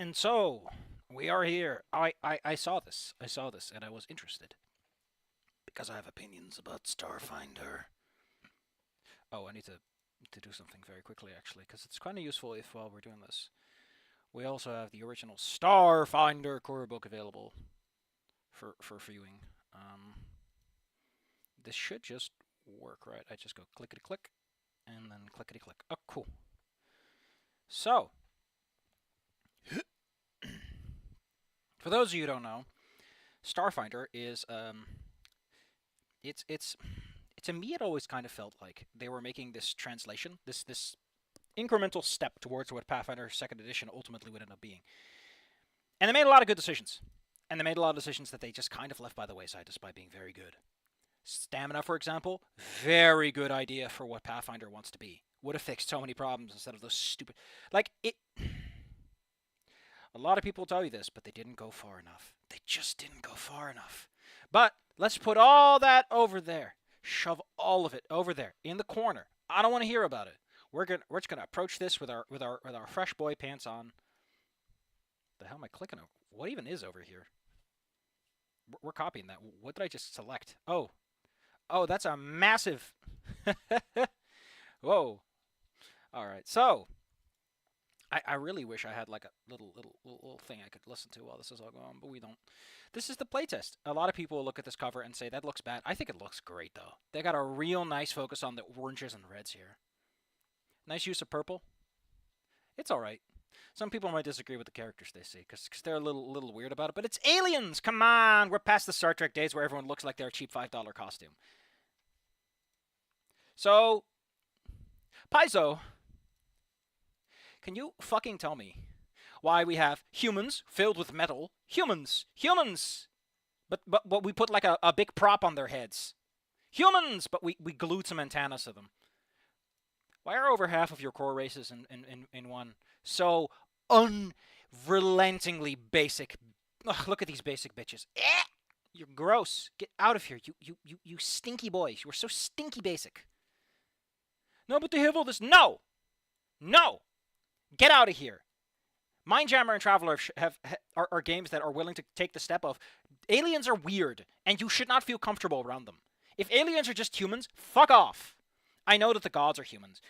And so, we are here. I saw this. I saw this, and I was interested. Because I have opinions about Starfinder. Oh, I need to do something very quickly, actually, because it's kind of useful if while we're doing this. We also have the original Starfinder core book available for viewing. This should just work, right? I just go clickety click, and then clickety click. Oh, cool. So, for those of you who don't know, Starfinder is it's to me it always kind of felt like they were making this translation, this incremental step towards what Pathfinder Second Edition ultimately would end up being. And they made a lot of good decisions. And they made a lot of decisions that they just kind of left by the wayside despite being very good. Stamina, for example, very good idea for what Pathfinder wants to be. Would have fixed so many problems instead of those stupid... Like, it... A lot of people tell you this, but they didn't go far enough. They just didn't go far enough. But let's put all that over there. Shove all of it over there in the corner. I don't want to hear about it. We're just gonna approach this with our fresh boy pants on. The hell am I clicking over? What even is over here? We're copying that. What did I just select? Oh, that's a massive. Whoa. All right. So, I really wish I had like a little thing I could listen to while this is all going on, but we don't. This is the playtest. A lot of people will look at this cover and say that looks bad. I think it looks great though. They got a real nice focus on the oranges and reds here. Nice use of purple. It's all right. Some people might disagree with the characters they see because they're a little weird about it. But it's aliens. Come on, we're past the Star Trek days where everyone looks like they're a cheap $5 costume. So, Paizo, can you fucking tell me why we have humans filled with metal? Humans. But we put like a big prop on their heads. Humans, but we glued some antennas to them. Why are over half of your core races in one so unrelentingly basic? Ugh, look at these basic bitches. You're gross. Get out of here, you stinky boys. You are so stinky basic. No, but they have all this. No! Get out of here. Mindjammer and Traveler are games that are willing to take the step of aliens are weird, and you should not feel comfortable around them. If aliens are just humans, fuck off. I know that the gods are humans.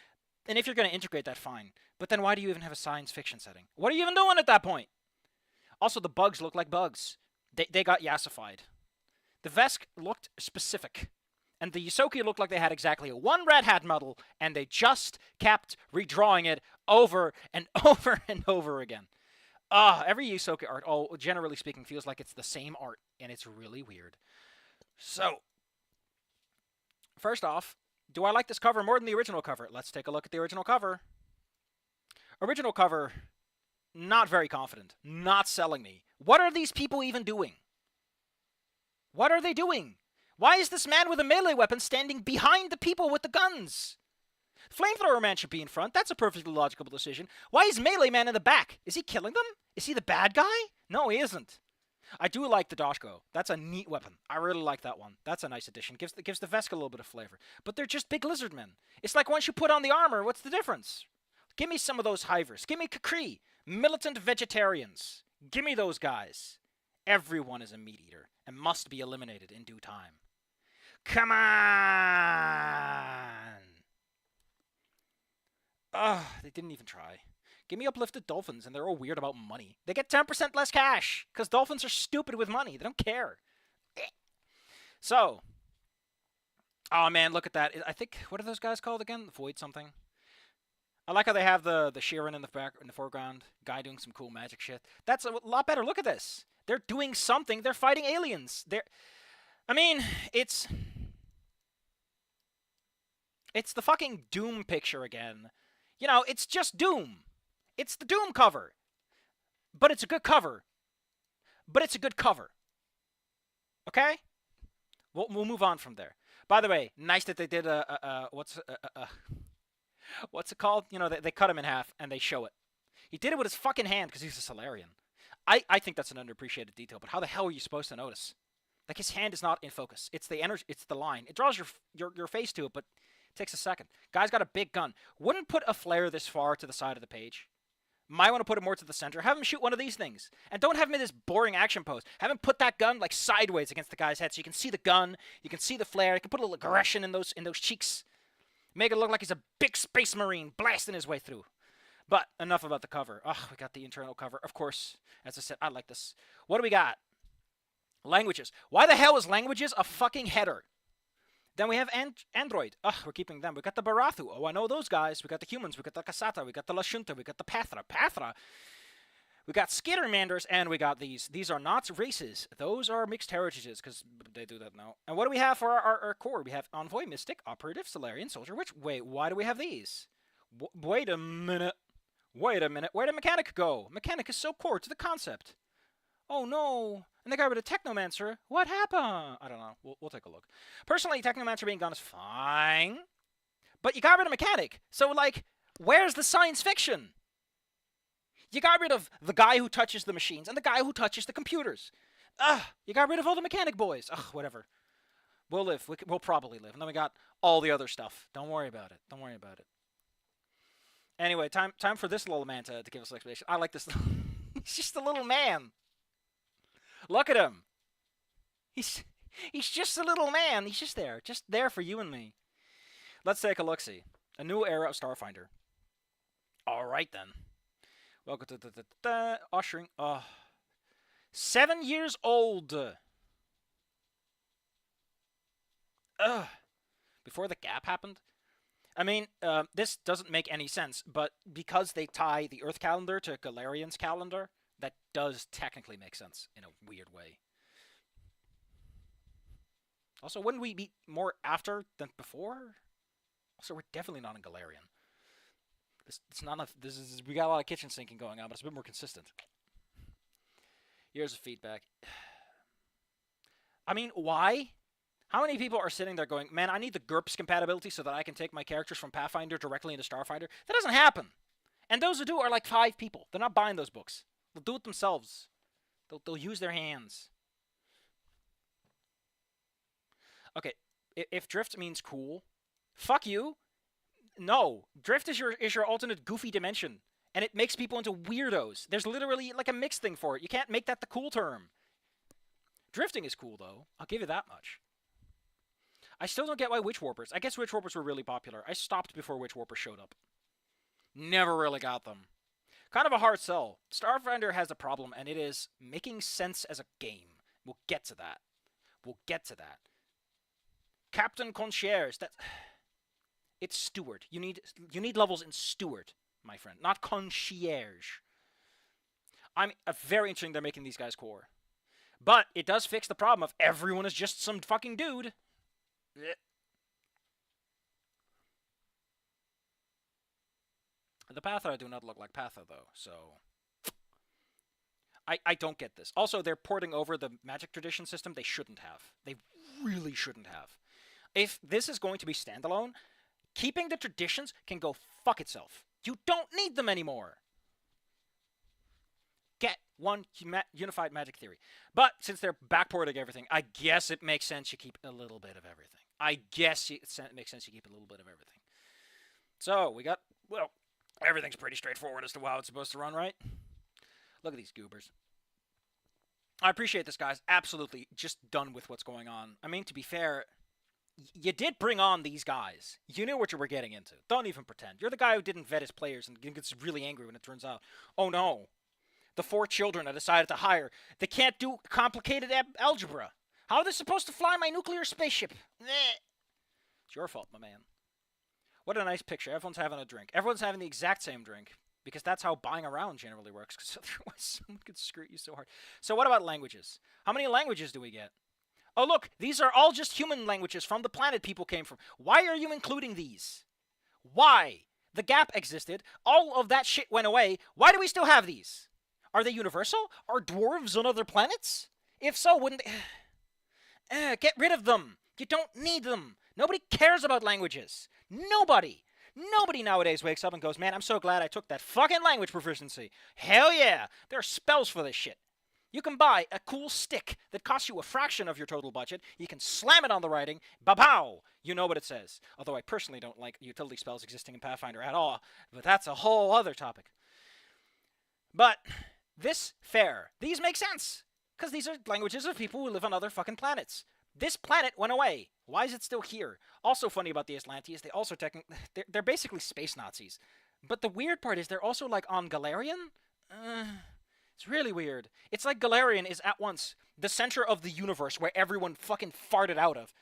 And if you're going to integrate that, fine. But then why do you even have a science fiction setting? What are you even doing at that point? Also, the bugs look like bugs. They got yassified. The Vesk looked specific. And the Yosoki looked like they had exactly one Red Hat model, and they just kept redrawing it over and over and over again. Every Yosoki art, generally speaking, feels like it's the same art, and it's really weird. So, first off, do I like this cover more than the original cover? Let's take a look at the original cover. Original cover, not very confident. Not selling me. What are these people even doing? What are they doing? Why is this man with a melee weapon standing behind the people with the guns? Flamethrower man should be in front. That's a perfectly logical decision. Why is melee man in the back? Is he killing them? Is he the bad guy? No, he isn't. I do like the Doshko. That's a neat weapon. I really like that one. That's a nice addition. Gives the Vesk a little bit of flavor. But they're just big lizard men. It's like once you put on the armor, what's the difference? Give me some of those hivers. Give me Kakri. Militant vegetarians. Give me those guys. Everyone is a meat eater and must be eliminated in due time. Come on! Ugh, they didn't even try. Give me uplifted dolphins, and they're all weird about money. They get 10% less cash, because dolphins are stupid with money. They don't care. So, oh man, look at that. I think, what are those guys called again? Void something. I like how they have the Sheeran in the foreground. Guy doing some cool magic shit. That's a lot better. Look at this. They're doing something. They're fighting aliens. I mean, it's the fucking Doom picture again. You know, it's just Doom. It's the Doom cover. But it's a good cover. Okay? We'll move on from there. By the way, nice that they did what's it called? You know, they cut him in half and they show it. He did it with his fucking hand because he's a Solarian. I think that's an underappreciated detail, but how the hell are you supposed to notice? Like, his hand is not in focus. It's the energy. It's the line. It draws your face to it, but it takes a second. Guy's got a big gun. Wouldn't put a flare this far to the side of the page. Might want to put it more to the center. Have him shoot one of these things. And don't have him in this boring action pose. Have him put that gun like sideways against the guy's head so you can see the gun, you can see the flare, you can put a little aggression in those cheeks. Make it look like he's a big space marine blasting his way through. But enough about the cover. Ugh, we got the internal cover. Of course, as I said, I like this. What do we got? Languages. Why the hell is languages a fucking header? Then we have Android. Ugh, we're keeping them. We got the Barathu. Oh, I know those guys. We got the humans. We got the Kasata. We got the Lashunta. We got the Pathra. We got Skittermanders, and we got these. These are not races. Those are mixed heritages, because they do that now. And what do we have for our core? We have Envoy, Mystic, Operative, Solarian, Soldier. Wait, why do we have these? Wait a minute. Where'd the Mechanic go? Mechanic is so core to the concept. Oh no. And they got rid of Technomancer. What happened? I don't know. We'll take a look. Personally, Technomancer being gone is fine. But you got rid of Mechanic. So, like, where's the science fiction? You got rid of the guy who touches the machines and the guy who touches the computers. Ugh, you got rid of all the Mechanic boys. Ugh, whatever. We'll live. We'll probably live. And then we got all the other stuff. Don't worry about it. Don't worry about it. Anyway, time for this little man to give us an explanation. I like this. He's just a little man. Look at him. He's just a little man. He's just there for you and me. Let's take a look-see. A new era of Starfinder. All right, then. Welcome to the ushering. 7 years old. Before the gap happened. I mean, this doesn't make any sense, but because they tie the Earth calendar to Galarian's calendar, that does technically make sense in a weird way. Also, wouldn't we be more after than before? Also, we're definitely not in Galarian. It's not enough. We got a lot of kitchen sinking going on, but it's a bit more consistent. Here's the feedback. I mean, why? How many people are sitting there going, man, I need the GURPS compatibility so that I can take my characters from Pathfinder directly into Starfinder? That doesn't happen. And those who do are like 5 people. They're not buying those books. They'll do it themselves. They'll use their hands. Okay, if drift means cool, fuck you. No, drift is your alternate goofy dimension, and it makes people into weirdos. There's literally like a mixed thing for it. You can't make that the cool term. Drifting is cool, though. I'll give you that much. I still don't get why Witch Warpers. I guess Witch Warpers were really popular. I stopped before Witch Warpers showed up. Never really got them. Kind of a hard sell. Starfinder has a problem, and it is making sense as a game. We'll get to that. Captain Concierge. It's Steward. You need levels in Steward, my friend, not Concierge. I'm very interesting they're making these guys core. But it does fix the problem of everyone is just some fucking dude. The Patha do not look like Patha, though, so I don't get this. Also, they're porting over the Magic Tradition system they shouldn't have. They really shouldn't have. If this is going to be standalone, keeping the traditions can go fuck itself. You don't need them anymore. Get one unified Magic theory. But since they're backporting everything, I guess it makes sense you keep a little bit of everything. It makes sense you keep a little bit of everything. So, we got, well, everything's pretty straightforward as to how it's supposed to run, right? Look at these goobers. I appreciate this, guys. Absolutely just done with what's going on. I mean, to be fair, you did bring on these guys. You knew what you were getting into. Don't even pretend. You're the guy who didn't vet his players and gets really angry when it turns out, oh no, the 4 children I decided to hire, they can't do complicated algebra. How are they supposed to fly my nuclear spaceship? It's your fault, my man. What a nice picture. Everyone's having a drink. Everyone's having the exact same drink. Because that's how buying around generally works. Because otherwise someone could screw you so hard. So what about languages? How many languages do we get? Oh, look. These are all just human languages from the planet people came from. Why are you including these? Why? The gap existed. All of that shit went away. Why do we still have these? Are they universal? Are dwarves on other planets? If so, wouldn't they... get rid of them. You don't need them. Nobody cares about languages. Nobody. Nobody nowadays wakes up and goes, man, I'm so glad I took that fucking language proficiency. Hell yeah. There are spells for this shit. You can buy a cool stick that costs you a fraction of your total budget. You can slam it on the writing. Ba-pow! You know what it says. Although I personally don't like utility spells existing in Pathfinder at all. But that's a whole other topic. But this fair, these make sense. Because these are languages of people who live on other fucking planets. This planet went away. Why is it still here? Also funny about the Atlanteans, they also they're basically space Nazis. But the weird part is they're also like on Galarian. It's really weird. It's like Galarian is at once the center of the universe where everyone fucking farted out of,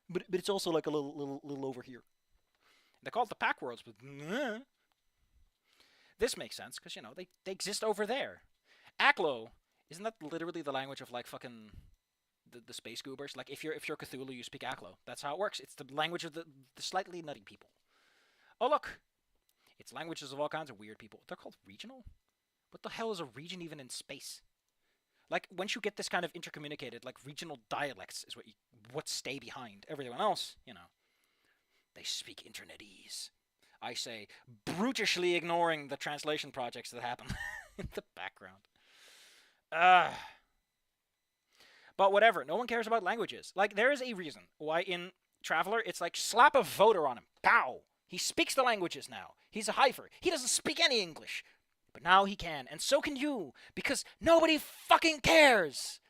but it's also like a little over here. They call it the Pack Worlds, but this makes sense because you know they exist over there. Aklo, isn't that literally the language of like fucking the space goobers? Like if you're Cthulhu, you speak Aklo. That's how it works. It's the language of the slightly nutty people. Oh look, it's languages of all kinds of weird people. They're called regional. What the hell is a region even in space? Like once you get this kind of intercommunicated, like regional dialects is what stay behind. Everyone else, you know, they speak internetese. I say, brutishly ignoring the translation projects that happen in the background. But whatever, no one cares about languages. Like, there is a reason why in Traveler, it's like, slap a voter on him. Pow! He speaks the languages now. He's a hyper. He doesn't speak any English. But now he can, and so can you, because nobody fucking cares.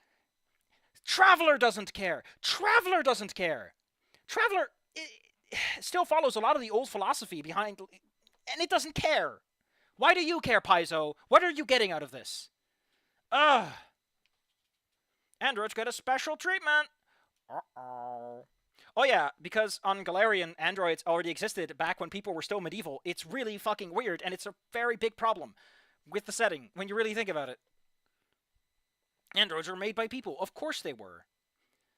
Traveler doesn't care. Traveler doesn't care. Traveler still follows a lot of the old philosophy behind, and it doesn't care. Why do you care, Paizo? What are you getting out of this? Ugh. Androids get a special treatment. Uh-oh. Oh yeah, because on Galarian, androids already existed back when people were still medieval. It's really fucking weird, and it's a very big problem with the setting, when you really think about it. Androids were made by people. Of course they were.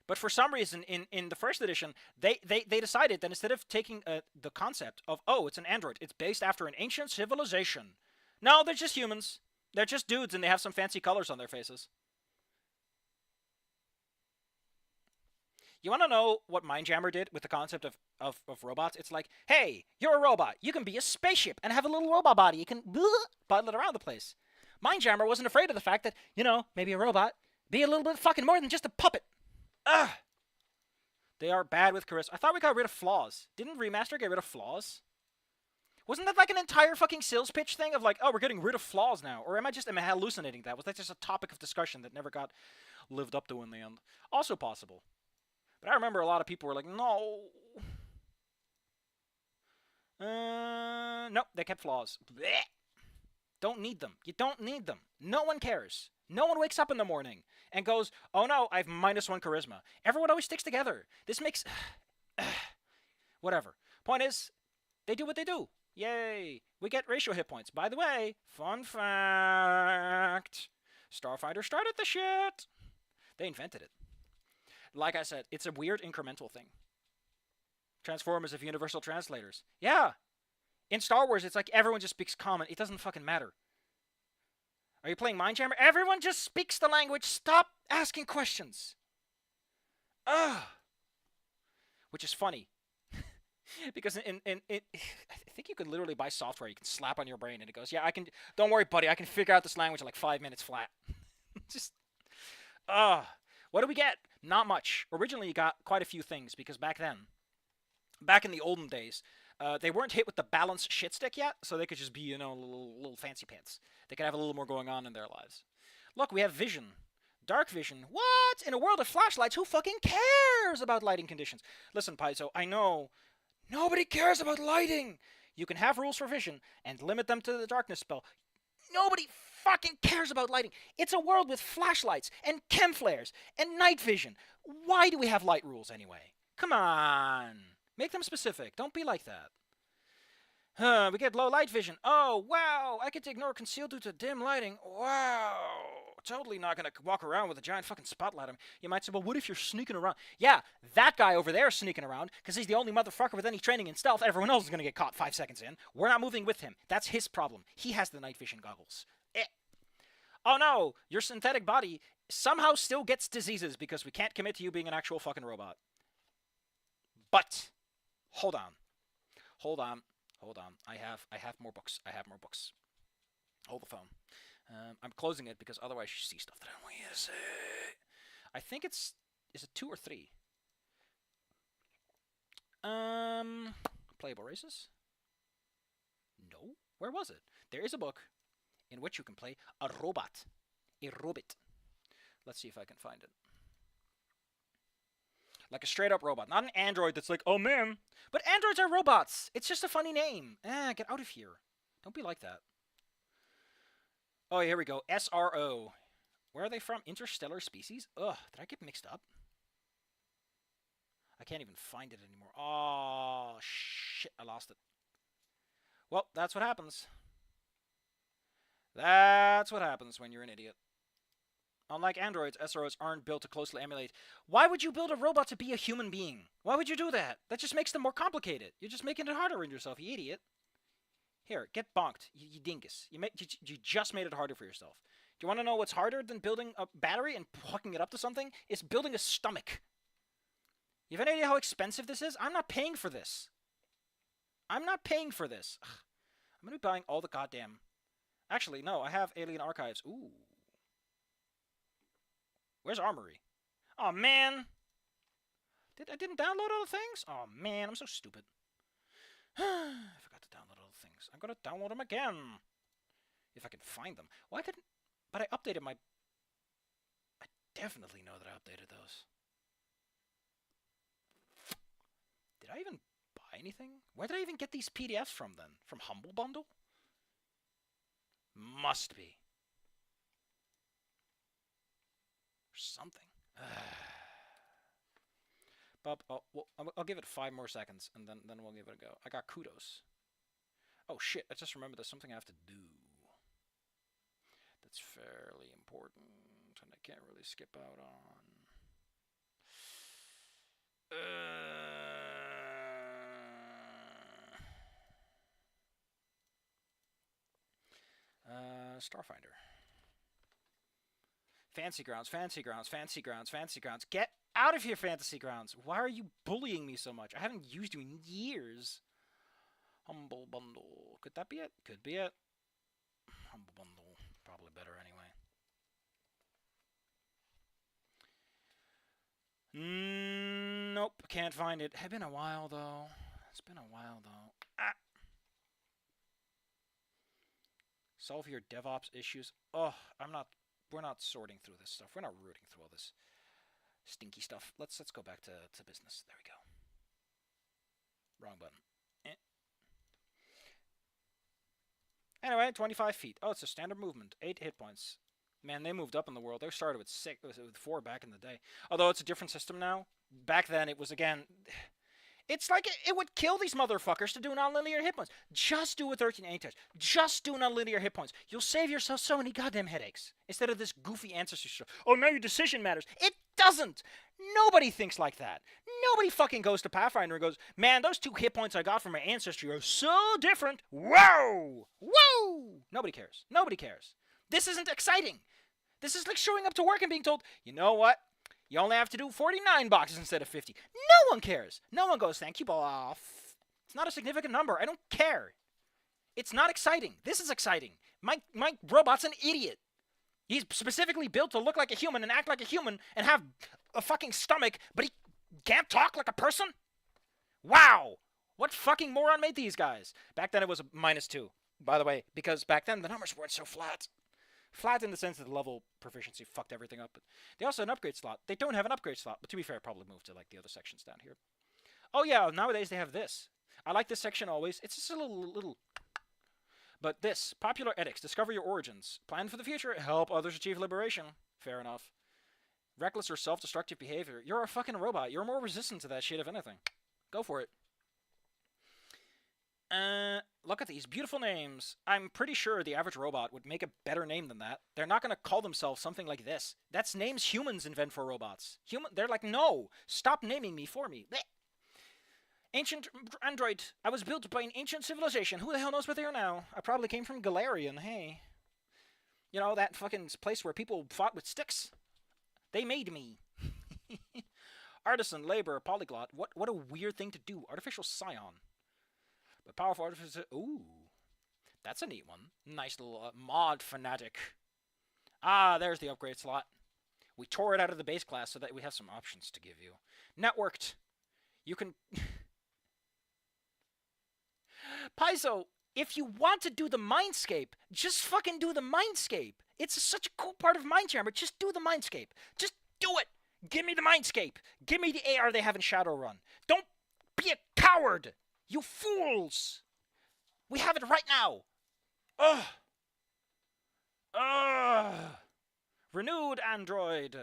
But for some reason, in the first edition, they decided that instead of taking the concept of, oh, it's an android, it's based after an ancient civilization. No, they're just humans. They're just dudes, and they have some fancy colors on their faces. You want to know what Mindjammer did with the concept of robots? It's like, hey, you're a robot. You can be a spaceship and have a little robot body. You can buttle it around the place. Mindjammer wasn't afraid of the fact that, you know, maybe a robot be a little bit fucking more than just a puppet. Ugh. They are bad with charisma. I thought we got rid of flaws. Didn't Remaster get rid of flaws? Wasn't that like an entire fucking sales pitch thing of like, oh, we're getting rid of flaws now? Or am I hallucinating that? Was that just a topic of discussion that never got lived up to in the end? Also possible. But I remember a lot of people were like, no. Nope, they kept flaws. Blech. Don't need them. You don't need them. No one cares. No one wakes up in the morning and goes, oh no, I have -1 charisma. Everyone always sticks together. This makes... Whatever. Point is, they do what they do. Yay. We get ratio hit points. By the way, fun fact. Starfinder started the shit. They invented it. Like I said, it's a weird incremental thing. Transformers have universal translators. Yeah. In Star Wars, it's like everyone just speaks common. It doesn't fucking matter. Are you playing Mindjammer? Everyone just speaks the language. Stop asking questions. Ugh. Which is funny. Because I think you can literally buy software you can slap on your brain and it goes, yeah, I can, don't worry, buddy, I can figure out this language in like 5 minutes flat. Just, what do we get? Not much. Originally, you got quite a few things because back in the olden days, they weren't hit with the balanced shit stick yet, so they could just be, you know, little fancy pants. They could have a little more going on in their lives. Look, we have vision. Dark vision. What? In a world of flashlights, who fucking cares about lighting conditions? Listen, Paizo, I know nobody cares about lighting. You can have rules for vision and limit them to the darkness spell. Nobody fucking cares about lighting. It's a world with flashlights and chem flares and night vision. Why do we have light rules anyway? Come on. Make them specific. Don't be like that. We get low light vision. Oh, wow. I get to ignore conceal due to dim lighting. Wow. Totally not going to walk around with a giant fucking spotlight on me. You might say, well, what if you're sneaking around? Yeah, that guy over there is sneaking around because he's the only motherfucker with any training in stealth. Everyone else is going to get caught 5 seconds in. We're not moving with him. That's his problem. He has the night vision goggles. Oh no, your synthetic body somehow still gets diseases because we can't commit to you being an actual fucking robot. But, hold on. I have more books. Hold the phone. I'm closing it because otherwise you see stuff that I don't want you to see. I think is it 2 or 3? Playable races? No. Where was it? There is a book in which you can play a robot. A robot. Let's see if I can find it. Like a straight up robot. Not an android that's like, oh man. But androids are robots. It's just a funny name. Get out of here. Don't be like that. Oh, here we go. SRO. Where are they from? Interstellar species? Ugh, did I get mixed up? I can't even find it anymore. Oh, shit, I lost it. Well, that's what happens. That's what happens when you're an idiot. Unlike androids, SROs aren't built to closely emulate. Why would you build a robot to be a human being? Why would you do that? That just makes them more complicated. You're just making it harder on yourself, you idiot. Here, get bonked, you dingus. You just made it harder for yourself. Do you want to know what's harder than building a battery and hooking it up to something? It's building a stomach. You have any idea how expensive this is? I'm not paying for this. I'm not paying for this. Ugh. I'm going to be buying all the goddamn... Actually, no, I have Alien Archives. Ooh. Where's Armory? Oh, man. I didn't download all the things? Oh, man, I'm so stupid. I forgot to download all the things. I'm going to download them again. If I can find them. Why didn't... But I updated my... I definitely know that I updated those. Did I even buy anything? Where did I even get these PDFs from, then? From Humble Bundle? Must be. Or something. But I'll give it 5 more seconds, and then we'll give it a go. I got kudos. Oh, shit. I just remembered there's something I have to do. That's fairly important, and I can't really skip out on. Starfinder. Fancy Grounds, Fancy Grounds, Fancy Grounds, Fancy Grounds. Get out of here, Fantasy Grounds. Why are you bullying me so much? I haven't used you in years. Humble Bundle. Could that be it? Could be it. Humble Bundle. Probably better anyway. Nope. Can't find it. It's been a while, though. It's been a while, though. Ah. Solve your DevOps issues. Oh, we're not sorting through this stuff. We're not rooting through all this stinky stuff. Let's go back to business. There we go. Wrong button. Anyway, 25 feet. Oh, it's a standard movement. 8 hit points. Man, they moved up in the world. They started with 4 back in the day. Although it's a different system now. Back then, it was, again... It's like it would kill these motherfuckers to do nonlinear hit points. Just do a 13A test. Just do nonlinear hit points. You'll save yourself so many goddamn headaches. Instead of this goofy Ancestry stuff. Oh, now your decision matters. It doesn't. Nobody thinks like that. Nobody fucking goes to Pathfinder and goes, man, those 2 hit points I got from my Ancestry are so different. Whoa! Whoa! Nobody cares. Nobody cares. This isn't exciting. This is like showing up to work and being told, you know what? You only have to do 49 boxes instead of 50. No one cares. No one goes, thank you, boss. It's not a significant number. I don't care. It's not exciting. This is exciting. My robot's an idiot. He's specifically built to look like a human and act like a human and have a fucking stomach, but he can't talk like a person? Wow. What fucking moron made these guys? Back then it was a -2, by the way, because back then the numbers weren't so flat. Flat in the sense that the level proficiency fucked everything up. But they also had an upgrade slot. They don't have an upgrade slot, but to be fair, probably moved to like the other sections down here. Oh yeah, nowadays they have this. I like this section always. It's just a little. But this, popular edicts, discover your origins. Plan for the future, help others achieve liberation. Fair enough. Reckless or self-destructive behavior. You're a fucking robot. You're more resistant to that shit, if anything. Go for it. Look at these beautiful names. I'm pretty sure the average robot would make a better name than that. They're not going to call themselves something like this. That's names humans invent for robots. They're like, no, stop naming me for me. Blech. Ancient android. I was built by an ancient civilization. Who the hell knows where they are now? I probably came from Galarian, hey. You know, that fucking place where people fought with sticks? They made me. Artisan, labor, polyglot. What a weird thing to do. Artificial scion. But powerful artificial... Ooh. That's a neat one. Nice little mod fanatic. Ah, there's the upgrade slot. We tore it out of the base class so that we have some options to give you. Networked. You can... Paizo, if you want to do the Mindscape, just fucking do the Mindscape. It's such a cool part of Mindjammer. Just do the Mindscape. Just do it. Give me the Mindscape. Give me the AR they have in Shadowrun. Don't be a coward. You fools. We have it right now. Ugh. Ugh. Renewed Android.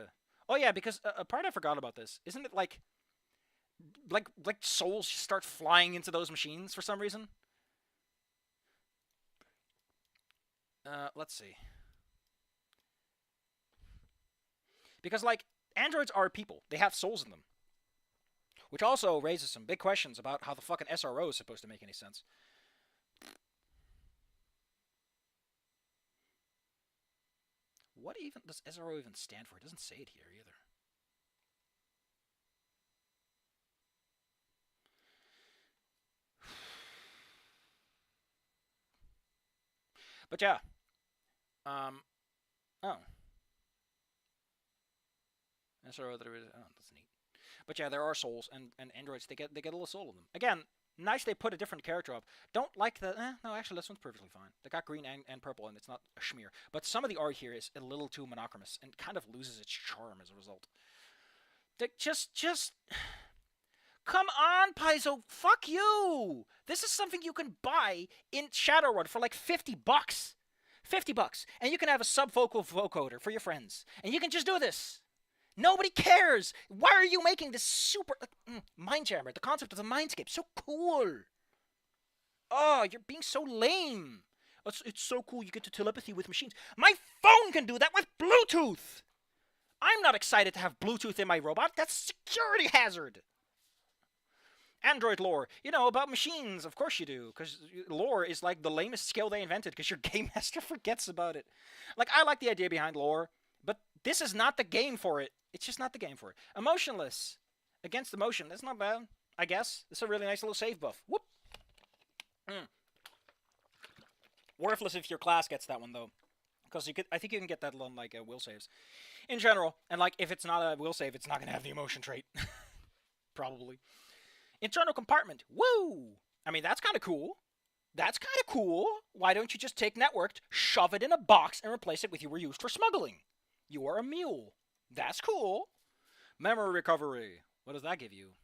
Oh yeah, because a part I forgot about this. Isn't it like souls start flying into those machines for some reason? Let's see. Because, like, androids are people. They have souls in them. Which also raises some big questions about how the fucking SRO is supposed to make any sense. What even does SRO even stand for? It doesn't say it here either. But yeah. Oh. SRO, there is. Oh, that's neat. But yeah, there are souls, and androids, they get a little soul in them. Again, nice they put a different character up. Don't like the. No, actually, this one's perfectly fine. They got green and purple, and it's not a schmear. But some of the art here is a little too monochronous, and kind of loses its charm as a result. Just. Come on, Paizo, fuck you! This is something you can buy in Shadowrun for like $50. $50. And you can have a subvocal vocoder for your friends. And you can just do this. Nobody cares! Why are you making this super... Mindjammer, the concept of the Mindscape, so cool! Oh, you're being so lame! It's so cool you get to telepathy with machines. My phone can do that with Bluetooth! I'm not excited to have Bluetooth in my robot. That's a security hazard! Android lore. You know, about machines. Of course you do. Because lore is like the lamest skill they invented because your game master forgets about it. Like, I like the idea behind lore, but this is not the game for it. It's just not the game for it. Emotionless. Against emotion. That's not bad, I guess. It's a really nice little save buff. Whoop. Worthless if your class gets that one, though. Because I think you can get that on, like, will saves. In general. And, like, if it's not a will save, it's not going to have the emotion trait. Probably. Internal compartment. Woo! I mean, that's kind of cool. That's kind of cool. Why don't you just take networked, shove it in a box, and replace it with you were used for smuggling? You are a mule. That's cool. Memory recovery. What does that give you?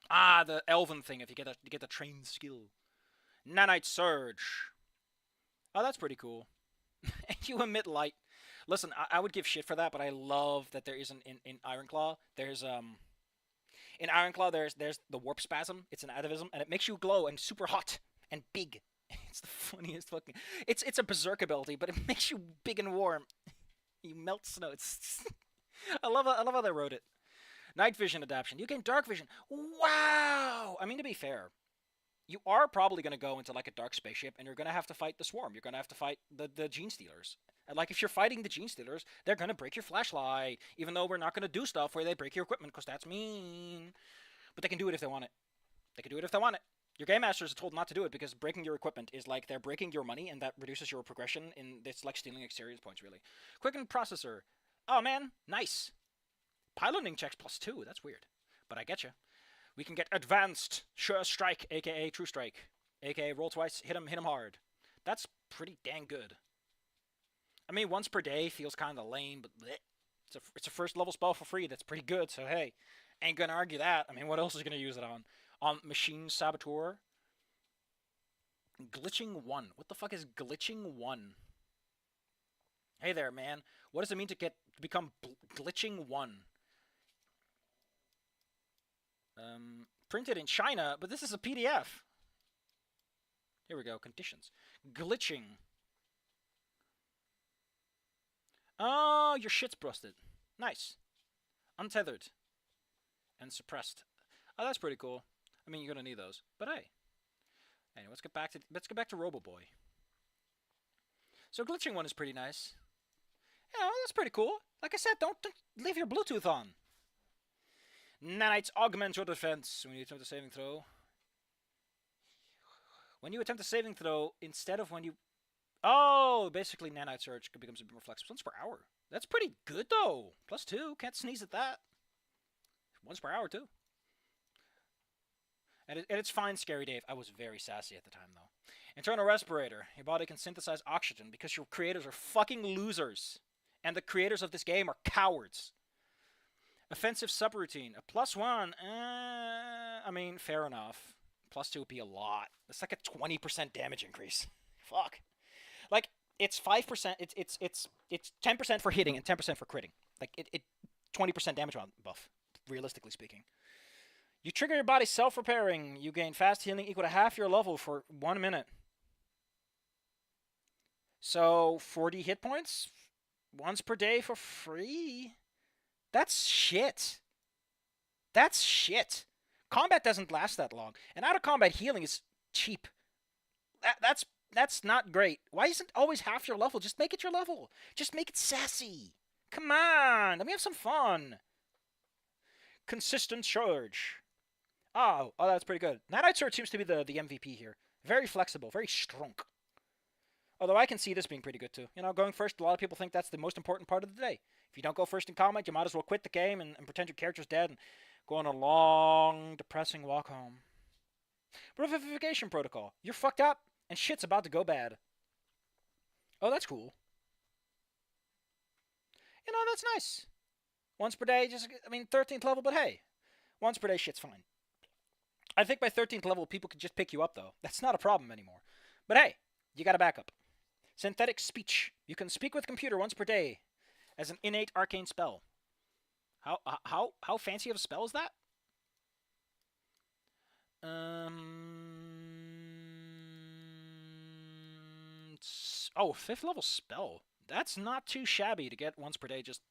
Ah, the elven thing if you get the trained skill. Nanite surge. Oh, that's pretty cool. And you emit light. Listen, I would give shit for that, but I love that there isn't in Ironclaw. There's In Ironclaw, there's the warp spasm. It's an atavism, and it makes you glow and super hot and big. It's the funniest fucking. It's a berserk ability, but it makes you big and warm. You melt snow. It's. I love how they wrote it. Night vision adaptation. You gain dark vision. Wow. I mean, to be fair, you are probably gonna go into like a dark spaceship, and you're gonna have to fight the swarm. You're gonna have to fight the gene stealers. And like if you're fighting the gene stealers, they're gonna break your flashlight. Even though we're not gonna do stuff where they break your equipment, because that's mean. But they can do it if they want it. They can do it if they want it. Your game masters are told not to do it because breaking your equipment is like they're breaking your money, and that reduces your progression. It's like stealing experience points, really. Quicken processor. Oh man, nice. Piloting checks +2. That's weird, but I get you. We can get advanced sure strike, aka true strike, aka roll twice, hit him hard. That's pretty dang good. I mean, once per day feels kind of lame, but bleh. It's a first level spell for free. That's pretty good. So hey, ain't gonna argue that. I mean, what else is gonna use it on? On Machine Saboteur. Glitching 1. What the fuck is glitching 1? Hey there, man. What does it mean to become glitching 1? Printed in China, but this is a PDF. Here we go. Conditions. Glitching. Oh, your shit's busted. Nice. Untethered. And suppressed. Oh, that's pretty cool. I mean, you're gonna need those. But hey. Anyway, let's get back to Robo-Boy. So glitching 1 is pretty nice. Yeah, that's pretty cool. Like I said, don't leave your Bluetooth on. Nanites augment your defense when you attempt a saving throw. When you attempt a saving throw, instead of when you... Oh, basically Nanite Surge becomes a bit more flexible. Once per hour. That's pretty good, though. +2. Can't sneeze at that. Once per hour, too. And it's fine, Scary Dave. I was very sassy at the time, though. Internal respirator. Your body can synthesize oxygen because your creators are fucking losers. And the creators of this game are cowards. Offensive subroutine. A +1. I mean, fair enough. +2 would be a lot. It's like a 20% damage increase. Fuck. Like, it's 5%. It's 10% for hitting and 10% for critting. Like, it 20% damage buff, realistically speaking. You trigger your body self-repairing. You gain fast healing equal to half your level for 1 minute. So, 40 hit points once per day for free? That's shit. That's shit. Combat doesn't last that long. And out-of-combat healing is cheap. That's not great. Why isn't always half your level? Just make it your level. Just make it sassy. Come on. Let me have some fun. Consistent charge. Oh, that's pretty good. Nanite Sword seems to be the MVP here. Very flexible, very strong. Although I can see this being pretty good too. You know, going first, a lot of people think that's the most important part of the day. If you don't go first in combat, you might as well quit the game and pretend your character's dead and go on a long, depressing walk home. Revivification protocol. You're fucked up and shit's about to go bad. Oh, that's cool. You know, that's nice. Once per day, 13th level, but hey. Once per day, shit's fine. I think by 13th level, people could just pick you up, though. That's not a problem anymore. But hey, you got a backup. Synthetic speech. You can speak with computer once per day as an innate arcane spell. How fancy of a spell is that? Oh, 5th level spell. That's not too shabby to get once per day. Just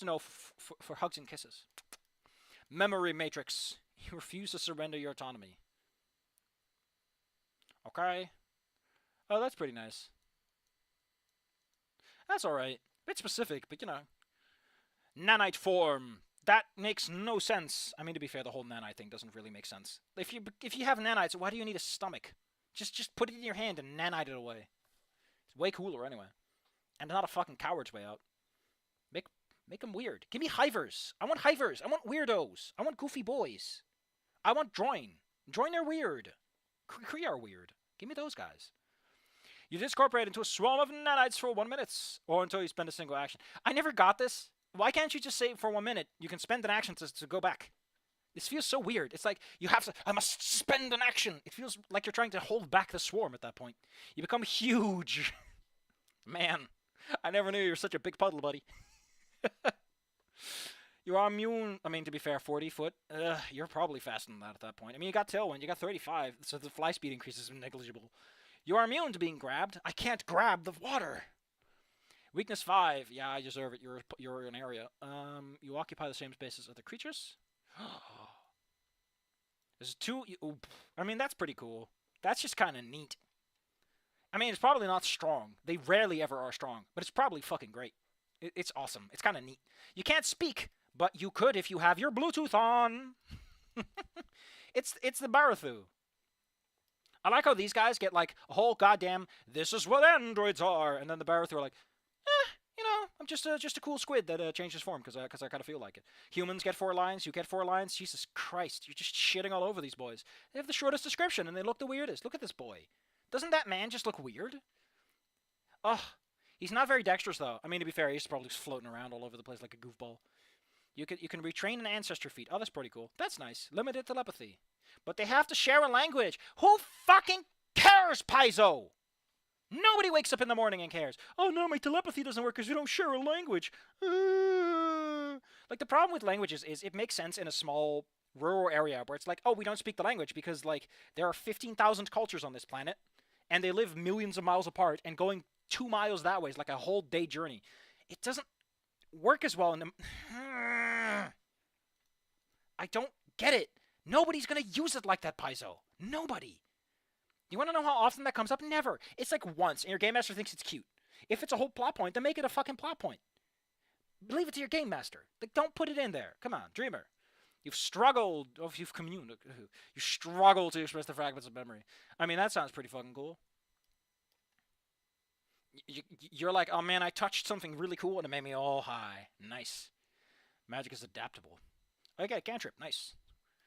you know, for hugs and kisses. Memory matrix. You refuse to surrender your autonomy. Okay. Oh, that's pretty nice. That's alright. Bit specific, but you know. Nanite form. That makes no sense. I mean, to be fair, the whole nanite thing doesn't really make sense. If you have nanites, why do you need a stomach? Just put it in your hand and nanite it away. It's way cooler anyway. And not a fucking coward's way out. Make them weird. Give me hivers. I want hivers. I want weirdos. I want goofy boys. I want Droin. Droin are weird. Kree are weird. Give me those guys. You discorporate into a swarm of nanites for 1 minute, or until you spend a single action. I never got this. Why can't you just say for 1 minute? You can spend an action to go back. This feels so weird. It's like you have to. I must spend an action. It feels like you're trying to hold back the swarm at that point. You become huge. Man, I never knew you were such a big puddle, buddy. You are immune. I mean, to be fair, 40 foot. You're probably faster than that at that point. I mean, you got tailwind. You got 35, so the fly speed increase is negligible. You are immune to being grabbed. I can't grab the water. Weakness 5. Yeah, I deserve it. You're an area. You occupy the same space as other creatures. There's 2. I mean, that's pretty cool. That's just kind of neat. I mean, it's probably not strong. They rarely ever are strong, but it's probably fucking great. It's awesome. It's kind of neat. You can't speak, but you could if you have your Bluetooth on. It's the Barathu. I like how these guys get like a whole goddamn, this is what androids are, and then the Barathu are like, you know, I'm just a cool squid that changes form because I kind of feel like it. Humans get 4 lines, you get 4 lines. Jesus Christ, you're just shitting all over these boys. They have the shortest description and they look the weirdest. Look at this boy. Doesn't that man just look weird? Ugh. He's not very dexterous though. I mean, to be fair, he's probably just floating around all over the place like a goofball. You can retrain an ancestry feat. Oh, that's pretty cool. That's nice. Limited telepathy. But they have to share a language. Who fucking cares, Paizo? Nobody wakes up in the morning and cares. Oh no, my telepathy doesn't work because we don't share a language. Like, the problem with languages is it makes sense in a small rural area where it's like, oh, we don't speak the language because, like, there are 15,000 cultures on this planet and they live millions of miles apart, and going 2 miles that way is like a whole day journey. It doesn't work as well in the... I don't get it. Nobody's gonna use it like that, Paizo. Nobody. You want to know how often that comes up? Never. It's like once, and your game master thinks it's cute. If it's a whole plot point, then make it a fucking plot point. Leave it to your game master. Like, don't put it in there. Come on, Dreamer. You've struggled, or if you've communed, you struggle to express the fragments of memory. I mean, that sounds pretty fucking cool. You're like, oh man, I touched something really cool and it made me all high. Nice. Magic is adaptable. Okay, cantrip. Nice.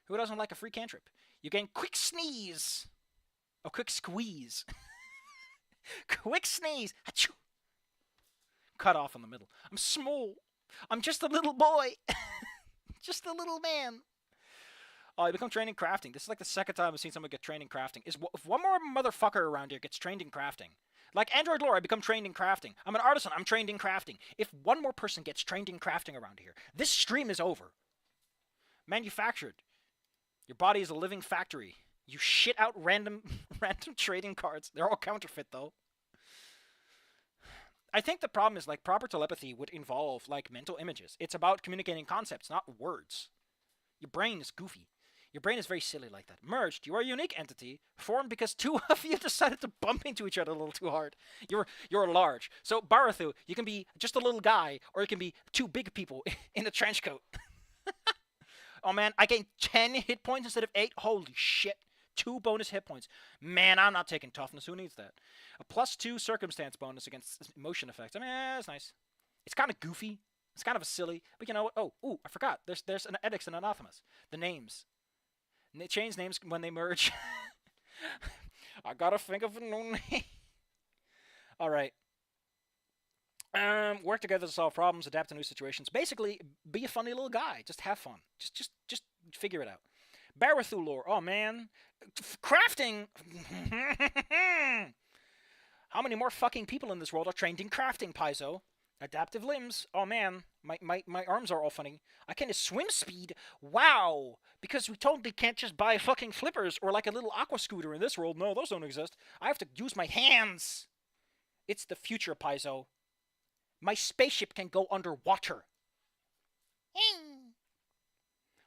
Who doesn't like a free cantrip? You gain quick sneeze. Oh, quick squeeze. Quick sneeze. Achoo. Cut off in the middle. I'm small. I'm just a little boy. Just a little man. Oh, I become trained in crafting. This is like the second time I've seen someone get trained in crafting. If one more motherfucker around here gets trained in crafting, like Android Lore, I become trained in crafting. I'm an artisan. I'm trained in crafting. If one more person gets trained in crafting around here, this stream is over. Manufactured. Your body is a living factory. You shit out random trading cards. They're all counterfeit, though. I think the problem is, like, proper telepathy would involve, like, mental images. It's about communicating concepts, not words. Your brain is goofy. Your brain is very silly like that. Merged, you are a unique entity, formed because two of you decided to bump into each other a little too hard. You're large. So, Barathu, you can be just a little guy, or you can be two big people in a trench coat. Oh man, I gained 10 hit points instead of 8? Holy shit. 2 bonus hit points. Man, I'm not taking toughness. Who needs that? A +2 circumstance bonus against motion effects. I mean, that's nice. It's kind of goofy. It's kind of a silly. But you know what? Oh, ooh, I forgot. There's an edix and anathemas. The names. They change names when they merge. I gotta think of a new name. Alright. Work together to solve problems, adapt to new situations. Basically, be a funny little guy. Just have fun. Just figure it out. Barathu lore. Oh, man. Crafting! How many more fucking people in this world are trained in crafting, Paizo? Adaptive limbs. Oh, man. My arms are all funny. I can swim speed. Wow. Because we totally can't just buy fucking flippers or like a little aqua scooter in this world. No, those don't exist. I have to use my hands. It's the future, Paizo. My spaceship can go underwater.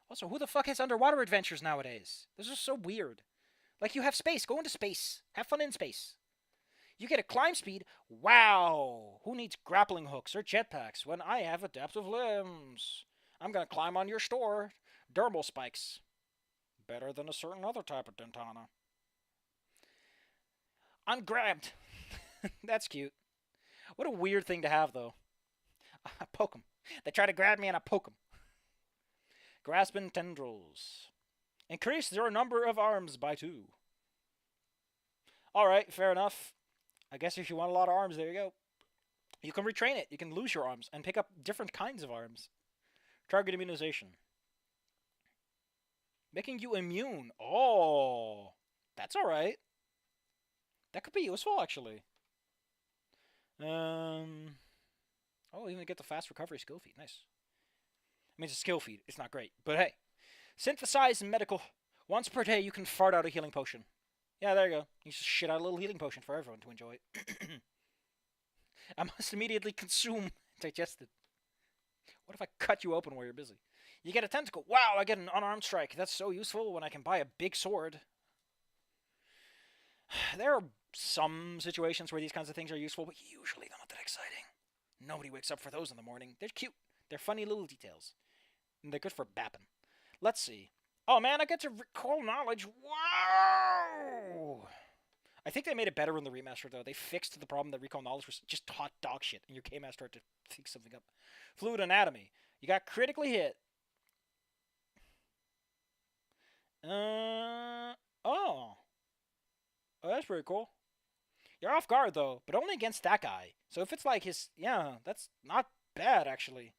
Also, who the fuck has underwater adventures nowadays? This is so weird. Like, you have space. Go into space. Have fun in space. You get a climb speed. Wow. Who needs grappling hooks or jetpacks when I have adaptive limbs? I'm gonna climb on your store. Dermal spikes. Better than a certain other type of dentana. I'm grabbed. That's cute. What a weird thing to have, though. I poke them. They try to grab me and I poke them. Grasping tendrils. Increase their number of arms by 2. Alright, fair enough. I guess if you want a lot of arms, there you go. You can retrain it. You can lose your arms and pick up different kinds of arms. Target immunization. Making you immune. Oh, that's alright. That could be useful, actually. Oh, even get the fast recovery skill feat. Nice. I mean, it's a skill feat. It's not great. But hey. Synthesize medical. Once per day, you can fart out a healing potion. Yeah, there you go. You just shit out a little healing potion for everyone to enjoy. I must immediately consume. Digest it. What if I cut you open while you're busy? You get a tentacle. Wow, I get an unarmed strike. That's so useful when I can buy a big sword. There are some situations where these kinds of things are useful, but usually they're not that exciting. Nobody wakes up for those in the morning. They're cute. They're funny little details. And they're good for bapping. Let's see. Oh man, I get to recall knowledge. Wow! I think they made it better in the remaster, though. They fixed the problem that recall knowledge was just hot dog shit, and your game master had to fix something up. Fluid anatomy. You got critically hit. Oh, that's pretty cool. You're off guard, though, but only against that guy. So if it's like his... Yeah, that's not bad, actually.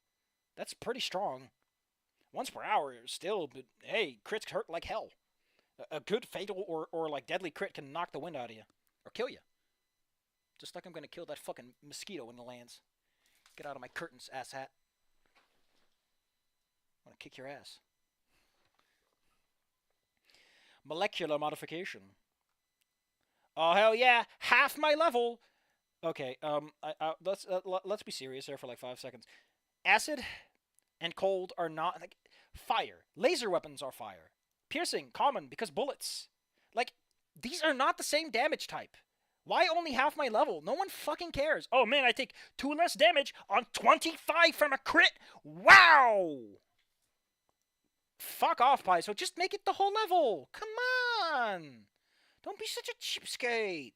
That's pretty strong. Once per hour, still, but hey, crits hurt like hell. A good fatal or like deadly crit can knock the wind out of you. Or kill you. Just like I'm gonna kill that fucking mosquito when it lands. Get out of my curtains, asshat. I wanna kick your ass. Molecular modification. Oh hell yeah! Half my level. Okay, let's be serious there for like 5 seconds. Acid and cold are not like fire. Laser weapons are fire. Piercing, common because bullets. Like these are not the same damage type. Why only half my level? No one fucking cares. Oh man, I take 2 less damage on 25 from a crit. Wow. Fuck off, Paizo. Just make it the whole level. Come on. Don't be such a cheapskate.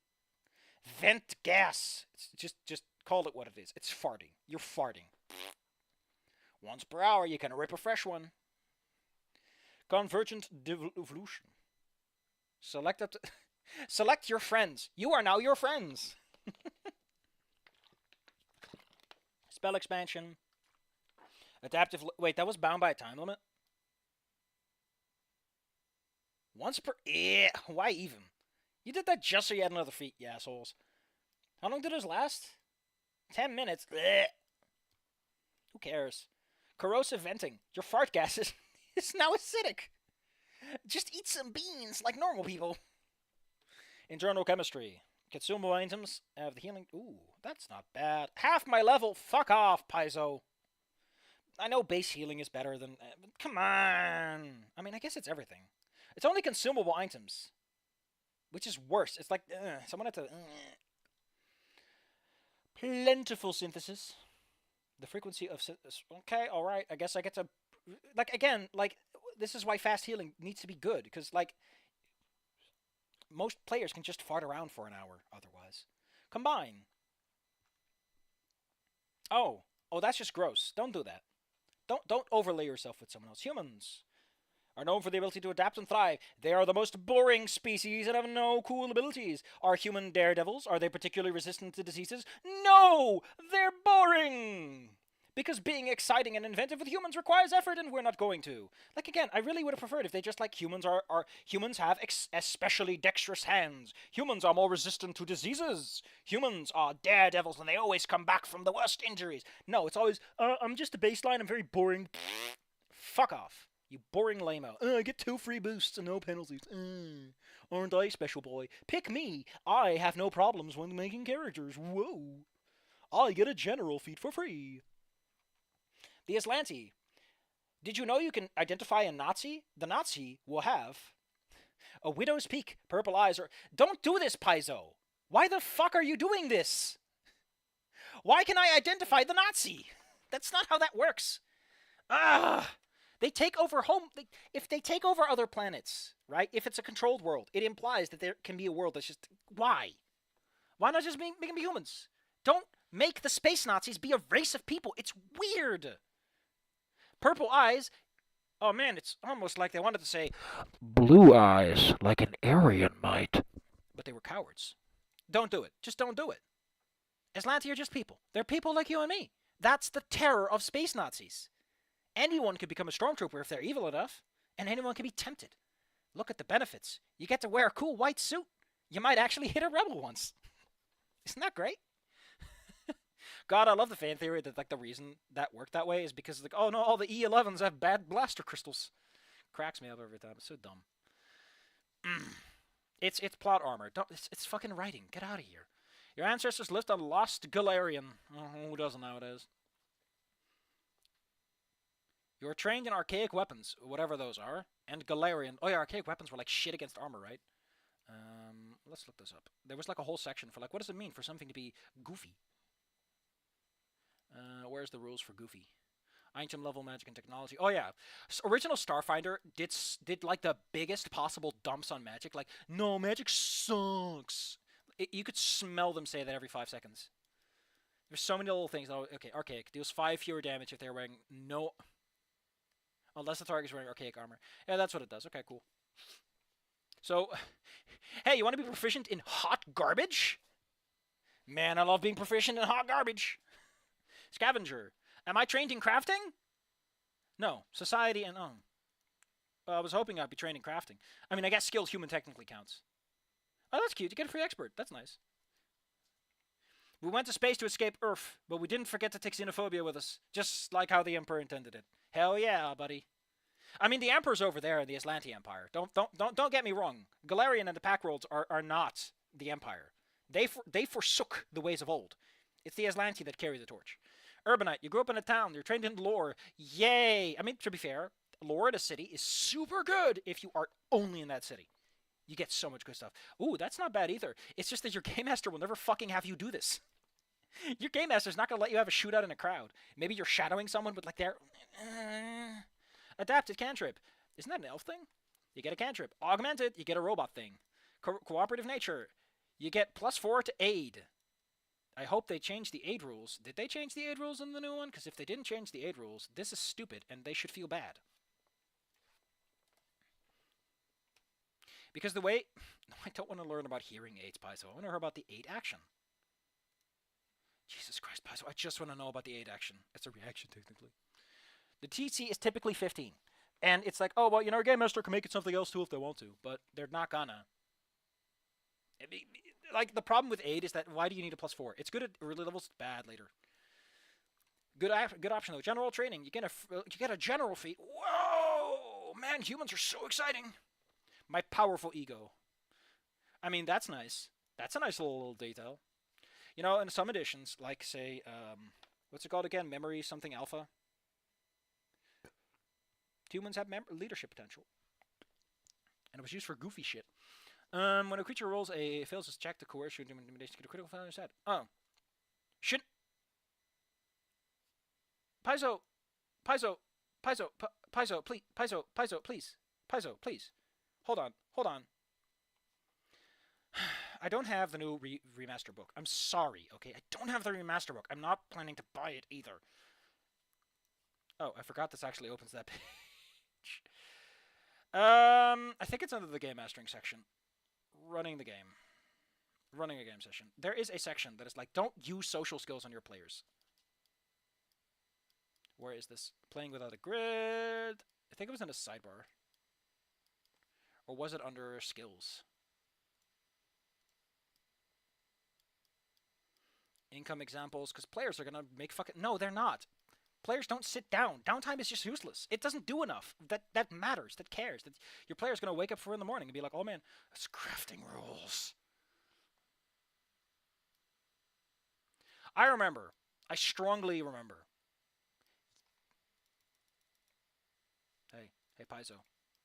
Vent gas. It's just call it what it is. It's farting. You're farting. Once per hour, you can rip a fresh one. Convergent devolution. Select up to select your friends. You are now your friends. Spell expansion. Adaptive. Wait, that was bound by a time limit. Once per. Yeah. Why even? You did that just so you had another feat, you assholes. How long did those last? 10 minutes. Blech. Who cares? Corrosive venting. Your fart gas is now acidic. Just eat some beans like normal people. Internal chemistry. Consumable items have the healing. Ooh, that's not bad. Half my level. Fuck off, Paizo. I know base healing is better than. Come on. I mean, I guess it's everything. It's only consumable items, which is worse. It's like someone had to. Plentiful synthesis. The frequency of okay, all right. I guess I get to like again like this is why fast healing needs to be good because like most players can just fart around for an hour otherwise. Combine. Oh, that's just gross. Don't do that. Don't overlay yourself with someone else. Humans are known for the ability to adapt and thrive. They are the most boring species and have no cool abilities. Are human daredevils? Are they particularly resistant to diseases? No! They're boring! Because being exciting and inventive with humans requires effort, and we're not going to. Like, again, I really would have preferred if they just, like, humans have especially dexterous hands. Humans are more resistant to diseases. Humans are daredevils, and they always come back from the worst injuries. No, it's always, I'm just a baseline, I'm very boring. Fuck off. You boring lame-o. I get 2 free boosts and no penalties. Aren't I special boy? Pick me. I have no problems when making characters. Whoa. I get a general feat for free. The Aslanti. Did you know you can identify a Nazi? The Nazi will have a widow's peak, purple eyes, or... Don't do this, Paizo! Why the fuck are you doing this? Why can I identify the Nazi? That's not how that works. They take over if they take over other planets, right? If it's a controlled world, it implies that there can be a world that's just... Why? Why not just make them be humans? Don't make the space Nazis be a race of people. It's weird. Purple eyes. Oh man, it's almost like they wanted to say blue eyes, like an Aryan might. But they were cowards. Don't do it. Just don't do it. Aslanti are just people. They're people like you and me. That's the terror of space Nazis. Anyone could become a stormtrooper if they're evil enough, and anyone can be tempted. Look at the benefits. You get to wear a cool white suit. You might actually hit a rebel once. Isn't that great? God, I love the fan theory that like the reason that worked that way is because like, oh no, all the E11s have bad blaster crystals. Cracks me up every time. It's so dumb. It's plot armor. It's fucking writing. Get out of here. Your ancestors lived on lost Galarian. Oh, who doesn't nowadays? You're trained in archaic weapons, whatever those are, and Galarian. Oh yeah, archaic weapons were like shit against armor, right? Let's look this up. There was like a whole section for like, what does it mean for something to be goofy? Where's the rules for goofy? Item level, magic, and technology. Oh yeah, original Starfinder did like the biggest possible dumps on magic. Like, no, magic sucks. You could smell them say that every 5 seconds. There's so many little things. Oh, okay, archaic deals 5 fewer damage if they're wearing no. Unless the target's wearing archaic armor. Yeah, that's what it does. Okay, cool. So, hey, you want to be proficient in hot garbage? Man, I love being proficient in hot garbage. Scavenger. Am I trained in crafting? No. Society and... I was hoping I'd be trained in crafting. I mean, I guess skilled human technically counts. Oh, that's cute. You get a free expert. That's nice. We went to space to escape Earth, but we didn't forget to take xenophobia with us. Just like how the Emperor intended it. Hell yeah, buddy. I mean, the Emperor's over there in the Aslanti Empire. Don't get me wrong. Galarian and the Pack Worlds are not the Empire. They forsook the ways of old. It's the Aslanti that carry the torch. Urbanite, you grew up in a town, you're trained in lore. Yay! I mean, to be fair, lore in a city is super good if you are only in that city. You get so much good stuff. Ooh, that's not bad either. It's just that your game master will never fucking have you do this. Your game master's not going to let you have a shootout in a crowd. Maybe you're shadowing someone with like their... Adapted cantrip. Isn't that an elf thing? You get a cantrip. Augmented, you get a robot thing. Cooperative nature. You get +4 to aid. I hope they changed the aid rules. Did they change the aid rules in the new one? Because if they didn't change the aid rules, this is stupid, and they should feel bad. Because the way... No, I don't want to learn about hearing aids, Paizo. I want to hear about the aid action. Jesus Christ, Paizo. I just want to know about the aid action. It's a reaction, technically. The TC is typically 15. And it's like, oh, well, you know, a Game Master can make it something else too if they want to. But they're not gonna. Like, the problem with aid is that why do you need a +4? It's good at early levels, bad later. Good option, though. General training. You get a general feat. Whoa! Man, humans are so exciting. My powerful ego. I mean, that's nice. That's a nice little detail. You know, in some editions, like, say, what's it called again? Memory something alpha? Humans have leadership potential. And it was used for goofy shit. When a creature fails its check, the coercion intimidation get a critical failure instead. Oh. Should... Paizo, please. Hold on. I don't have the new remaster book. I'm sorry, okay? I don't have the remaster book. I'm not planning to buy it either. Oh, I forgot this actually opens that page. I think it's under the game mastering section. Running the game. Running a game session. There is a section that is like, don't use social skills on your players. Where is this? Playing without a grid. I think it was in a sidebar. Or was it under skills? Income examples, because players are going to make fucking... No, they're not. Players don't sit down. Downtime is just useless. It doesn't do enough. That matters. That cares. That your player's going to wake up 4 in the morning and be like, oh man, it's crafting rules. I remember. I strongly remember. Hey, Paizo.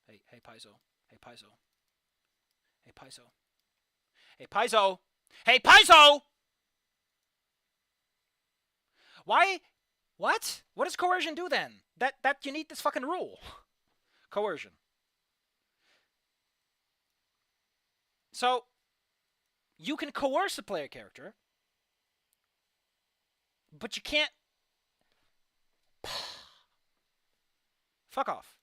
Hey, Paizo. Hey, Paizo. Hey, Paizo. Hey, Paizo! Hey, Paizo! Why? What? What does coercion do then? That you need this fucking rule. Coercion. So, you can coerce a player character, but you can't... Fuck off.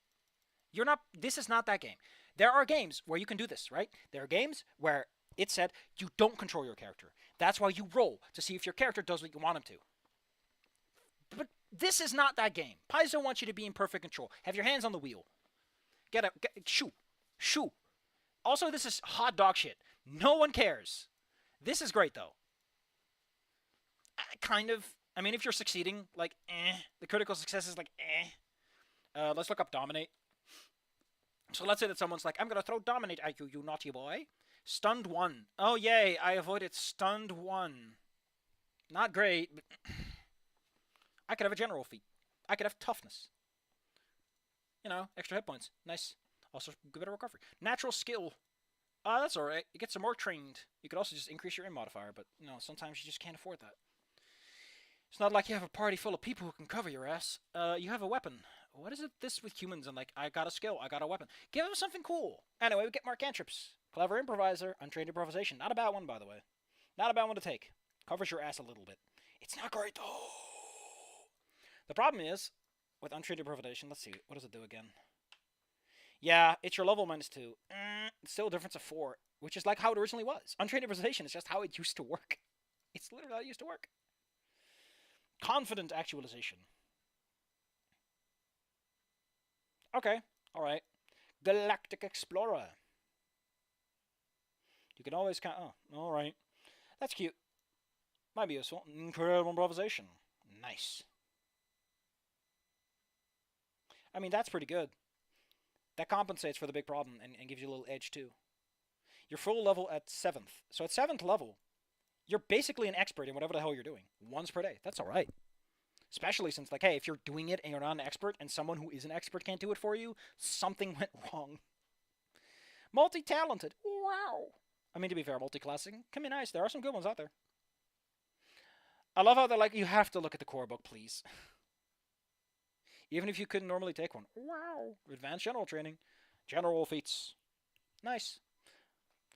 You're not... This is not that game. There are games where you can do this, right? There are games where it said you don't control your character. That's why you roll to see if your character does what you want him to. But this is not that game. Paizo wants you to be in perfect control. Have your hands on the wheel. Shoo. Also, this is hot dog shit. No one cares. This is great, though. Kind of. I mean, if you're succeeding, like, The critical success is like, let's look up dominate. So let's say that someone's like, I'm going to throw dominate at you, you naughty boy. Stunned 1. Oh, yay, I avoided stunned 1. Not great, but... I could have a general feat. I could have toughness. You know, extra hit points. Nice. Also, better recovery. Natural skill. That's alright. You get some more trained. You could also just increase your in modifier, but, you know, sometimes you just can't afford that. It's not like you have a party full of people who can cover your ass. You have a weapon. What is it this with humans and, like, I got a skill, I got a weapon. Give them something cool. Anyway, we get more cantrips. Clever improviser, untrained improvisation. Not a bad one, by the way. Not a bad one to take. Covers your ass a little bit. It's not great, though. The problem is, with untreated improvisation, let's see, what does it do again? Yeah, it's your level -2. It's still a difference of 4, which is like how it originally was. Untrained improvisation is just how it used to work. It's literally how it used to work. Confident actualization. Okay, alright. Galactic Explorer. You can always count... Oh, alright. That's cute. Might be useful. Incredible improvisation. Nice. I mean, that's pretty good. That compensates for the big problem and gives you a little edge, too. You're full level at 7th. So at 7th level, you're basically an expert in whatever the hell you're doing. Once per day. That's alright. Especially since, like, hey, if you're doing it and you're not an expert and someone who is an expert can't do it for you, something went wrong. Multi-talented. Wow. I mean, to be fair, multi-classing can be nice. There are some good ones out there. I love how they're like, you have to look at the core book, please. Even if you couldn't normally take one. Wow. Advanced general training. General feats. Nice.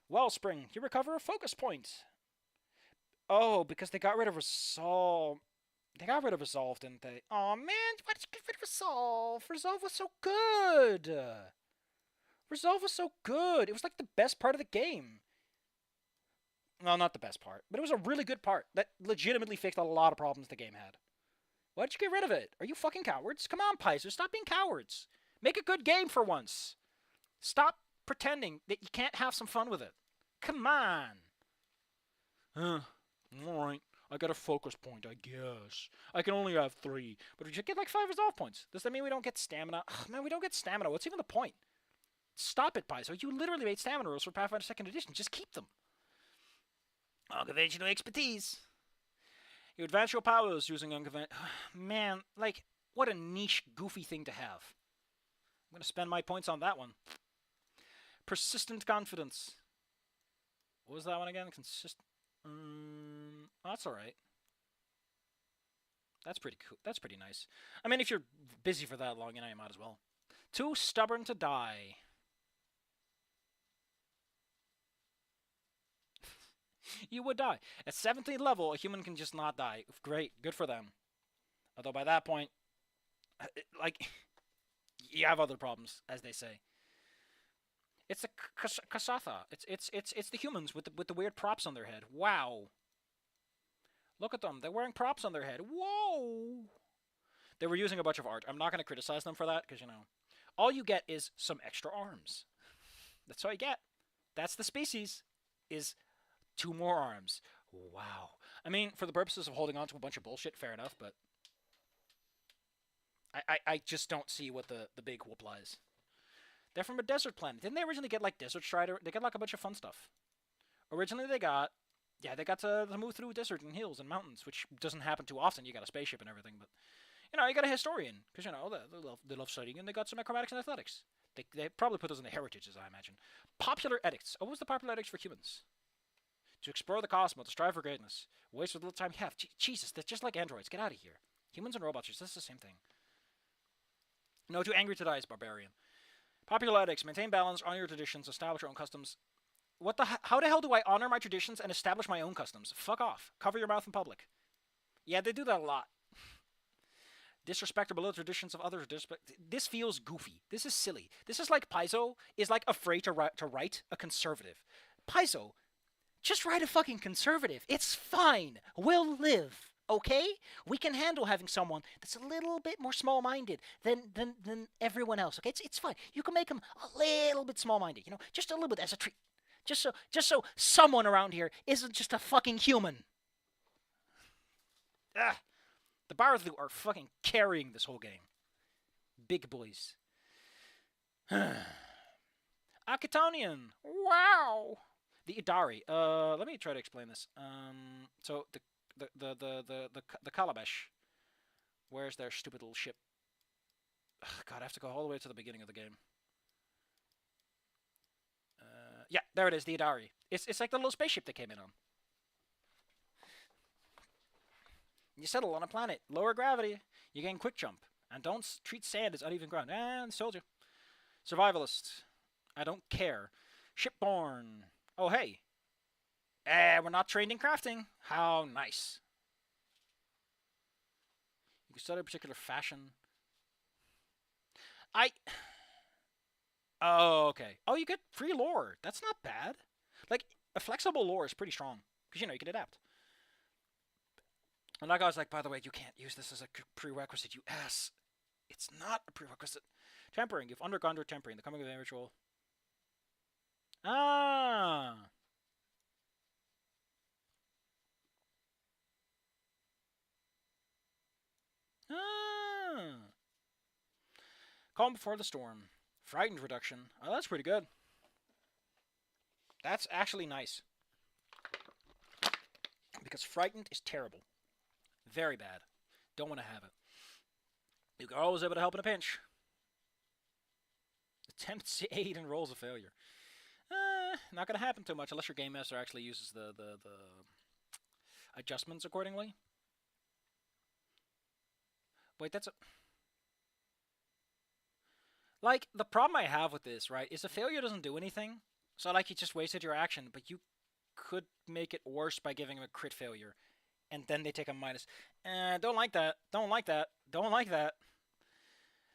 Wellspring. You recover a focus point. Oh, because they got rid of Resolve. They got rid of Resolve, didn't they? Oh man, why did you get rid of Resolve? Resolve was so good. Resolve was so good. It was like the best part of the game. Well, not the best part, but it was a really good part that legitimately fixed a lot of problems the game had. Why'd you get rid of it? Are you fucking cowards? Come on, Paizo, stop being cowards. Make a good game for once. Stop pretending that you can't have some fun with it. Come on. Alright. I got a focus point, I guess. I can only have 3. But we should get like 5 resolve points. Does that mean we don't get stamina? Ugh, man, we don't get stamina. What's even the point? Stop it, Paizo. You literally made stamina rules for Pathfinder 2nd Edition. Just keep them. Unconventional expertise. You advance your powers using unconventional... Man, like, what a niche, goofy thing to have. I'm going to spend my points on that one. Persistent confidence. What was that one again? Consistent... that's alright. That's pretty cool. That's pretty nice. I mean, if you're busy for that long, you know, you might as well. Too stubborn to die. You would die. At 17th level, a human can just not die. Great. Good for them. Although by that point, like, you have other problems, as they say. It's the Kasatha. It's the humans with the weird props on their head. Wow. Look at them. They're wearing props on their head. Whoa. They were using a bunch of art. I'm not going to criticize them for that, because, you know, all you get is some extra arms. That's all you get. That's the species, is 2 more arms. Wow. I mean, for the purposes of holding on to a bunch of bullshit, fair enough, but I just don't see what the big whoop lies. They're from a desert planet. Didn't they originally get, like, Desert Strider? They got, like, a bunch of fun stuff. Originally they got to move through desert and hills and mountains, which doesn't happen too often. You got a spaceship and everything, but, you know, you got a historian, because, you know, they love studying, and they got some acrobatics and athletics. They probably put those in the heritages, I imagine. Popular edicts. Oh, what was the popular edicts for humans? To explore the cosmos, to strive for greatness. Waste what little time you have. Jesus, that's just like androids. Get out of here. Humans and robots, this is the same thing. No, too angry to die is barbarian. Popular edicts. Maintain balance, honor your traditions, establish your own customs. How the hell do I honor my traditions and establish my own customs? Fuck off. Cover your mouth in public. Yeah, they do that a lot. Disrespect or below traditions of others. This feels goofy. This is silly. This is like Paizo is like afraid to write a conservative. Paizo, just write a fucking conservative. It's fine. We'll live. Okay? We can handle having someone that's a little bit more small-minded than everyone else. Okay? It's fine. You can make them a little bit small-minded. You know, just a little bit as a treat. Just so someone around here isn't just a fucking human. Ugh. The Barathu are fucking carrying this whole game. Big boys. Akitonian. Wow. The Idari. Let me try to explain this. So the Calabash. Where's their stupid little ship? Ugh, God, I have to go all the way to the beginning of the game. Yeah, there it is, the Idari. It's like the little spaceship they came in on. You settle on a planet, lower gravity, you gain quick jump, and don't treat sand as uneven ground. And told you. Survivalist. I don't care. Shipborne. Oh, hey. We're not trained in crafting. How nice. You can study a particular fashion. Oh, okay. Oh, you get free lore. That's not bad. Like, a flexible lore is pretty strong. Because, you know, you can adapt. And that guy's like, by the way, you can't use this as a prerequisite, you ass. It's not a prerequisite. Tempering. You've undergone your tempering. The coming of the ritual. Ah. Ah. Calm before the storm. Frightened reduction. Oh, that's pretty good. That's actually nice. Because frightened is terrible. Very bad. Don't want to have it. You can always able to help in a pinch. Attempts to aid and rolls a failure. Not going to happen too much unless your game master actually uses the adjustments accordingly. Wait, that's a... Like, the problem I have with this, right, is a failure doesn't do anything. So, like, you just wasted your action, but you could make it worse by giving him a crit failure. And then they take a minus. Don't like that. Don't like that. Don't like that.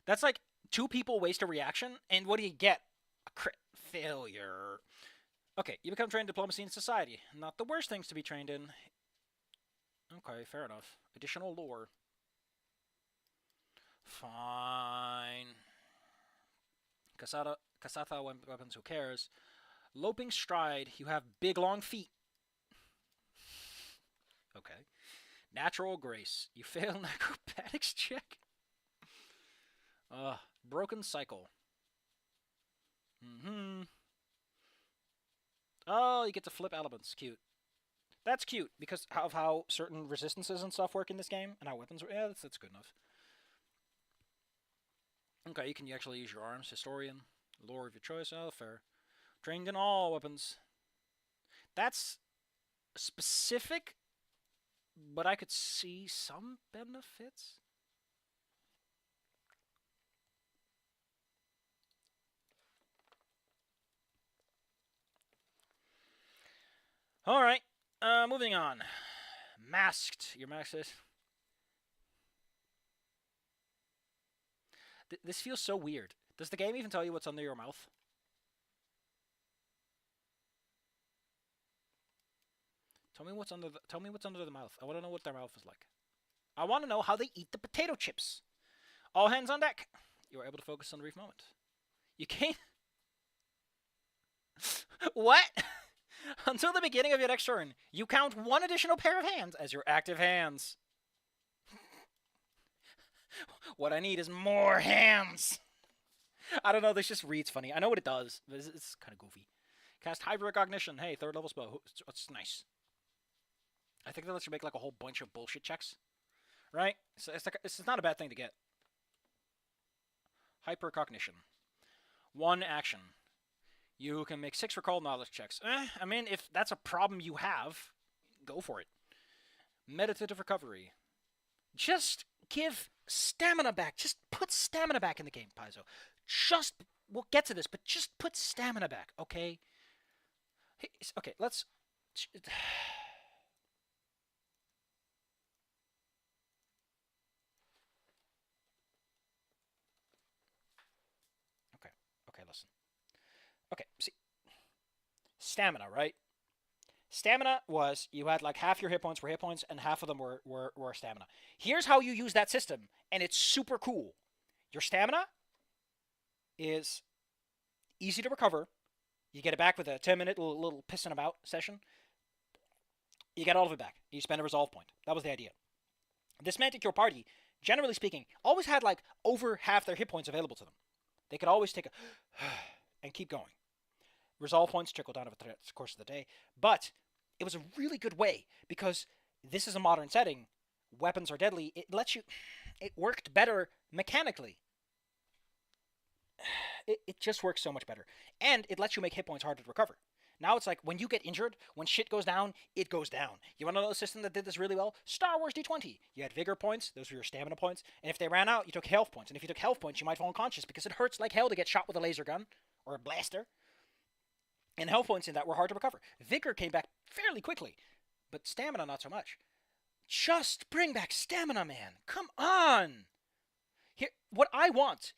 That's like 2 people waste a reaction, and what do you get? A crit failure. Okay, you become trained in diplomacy and society. Not the worst things to be trained in. Okay, fair enough. Additional lore. Fine. Kasatha weapons, who cares? Loping stride, you have big long feet. Okay. Natural grace, you fail an acrobatics check. Broken cycle. Oh, you get to flip elements. Cute. That's cute because of how certain resistances and stuff work in this game and how weapons work. Yeah, that's good enough. Okay, you can actually use your arms. Historian. Lore of your choice. Oh, fair. Trained in all weapons. That's specific, but I could see some benefits. Alright, moving on. Masked. You're masked. This feels so weird. Does the game even tell you what's under your mouth? Tell me what's under the mouth. I want to know what their mouth is like. I want to know how they eat the potato chips. All hands on deck. You are able to focus on the brief moment. You can't. What? Until the beginning of your next turn, you count one additional pair of hands as your active hands. What I need is more hands. I don't know, this just reads funny. I know what it does, but it's kind of goofy. Cast hyper recognition. Hey, 3rd level spell. It's nice. I think that lets you make like a whole bunch of bullshit checks. Right? So it's not a bad thing to get. Hyper recognition. 1 action. You can make 6 recall knowledge checks. I mean, if that's a problem you have, go for it. Meditative recovery. Just give stamina back. Just put stamina back in the game, Paizo. We'll get to this, but just put stamina back, okay? Okay, let's... Okay, listen. Okay, see. Stamina, right? Stamina was, you had like half your hit points were hit points, and half of them were stamina. Here's how you use that system, and it's super cool. Your stamina is easy to recover. You get it back with a 10-minute little pissing about session. You get all of it back. You spend a resolve point. That was the idea. This meant that your party, generally speaking, always had like over half their hit points available to them. They could always take a and keep going. Resolve points trickle down over the course of the day, but it was a really good way because this is a modern setting. Weapons are deadly. It worked better mechanically. It just works so much better, and it lets you make hit points harder to recover. Now it's like when you get injured, when shit goes down, it goes down. You want to know a system that did this really well? Star Wars D20. You had vigor points, those were your stamina points, and if they ran out, you took health points. And if you took health points, you might fall unconscious because it hurts like hell to get shot with a laser gun or a blaster. And health points in that were hard to recover. Vigor came back fairly quickly, but stamina not so much. Just bring back stamina, man. Come on. Here, what I want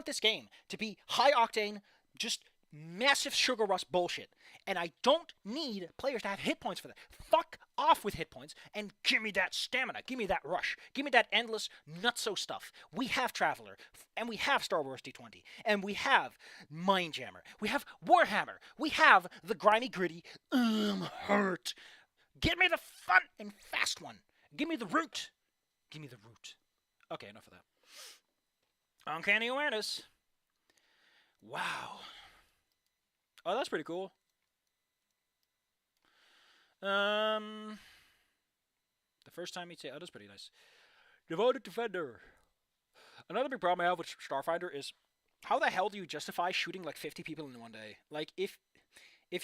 this game to be high octane, just massive sugar rush bullshit. And I don't need players to have hit points for that. Fuck off with hit points and give me that stamina. Give me that rush. Give me that endless nutso stuff. We have Traveler, and we have Star Wars D20, and we have Mindjammer. We have Warhammer. We have the grimy gritty hurt. Give me the fun and fast one. Give me the root. Give me the root. Okay, enough of that. Uncanny awareness. Wow. Oh, that's pretty cool. The first time you'd say, oh, that's pretty nice. Devoted Defender. Another big problem I have with Starfinder is how the hell do you justify shooting like 50 people in one day? Like, if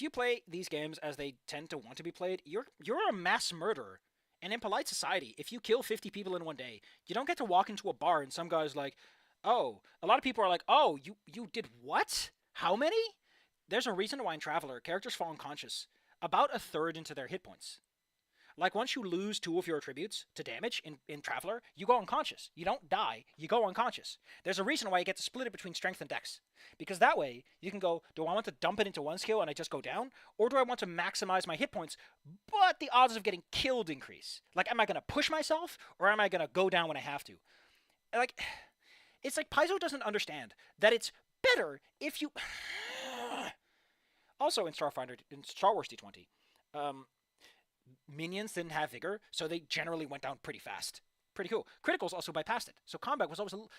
you play these games as they tend to want to be played, you're a mass murderer. And in polite society, if you kill 50 people in one day, you don't get to walk into a bar and some guy's like, oh, a lot of people are like, oh, you did what? How many? There's a reason why in Traveler, characters fall unconscious about a third into their hit points. Like, once you lose 2 of your attributes to damage in Traveler, you go unconscious. You don't die, you go unconscious. There's a reason why you get to split it between Strength and Dex. Because that way, you can go, do I want to dump it into one skill and I just go down? Or do I want to maximize my hit points, but the odds of getting killed increase? Like, am I going to push myself, or am I going to go down when I have to? Like, it's like Paizo doesn't understand that it's better if you... Also in Starfinder, in Star Wars D20, minions didn't have vigor, so they generally went down pretty fast. Pretty cool. Criticals also bypassed it, so combat was always a little...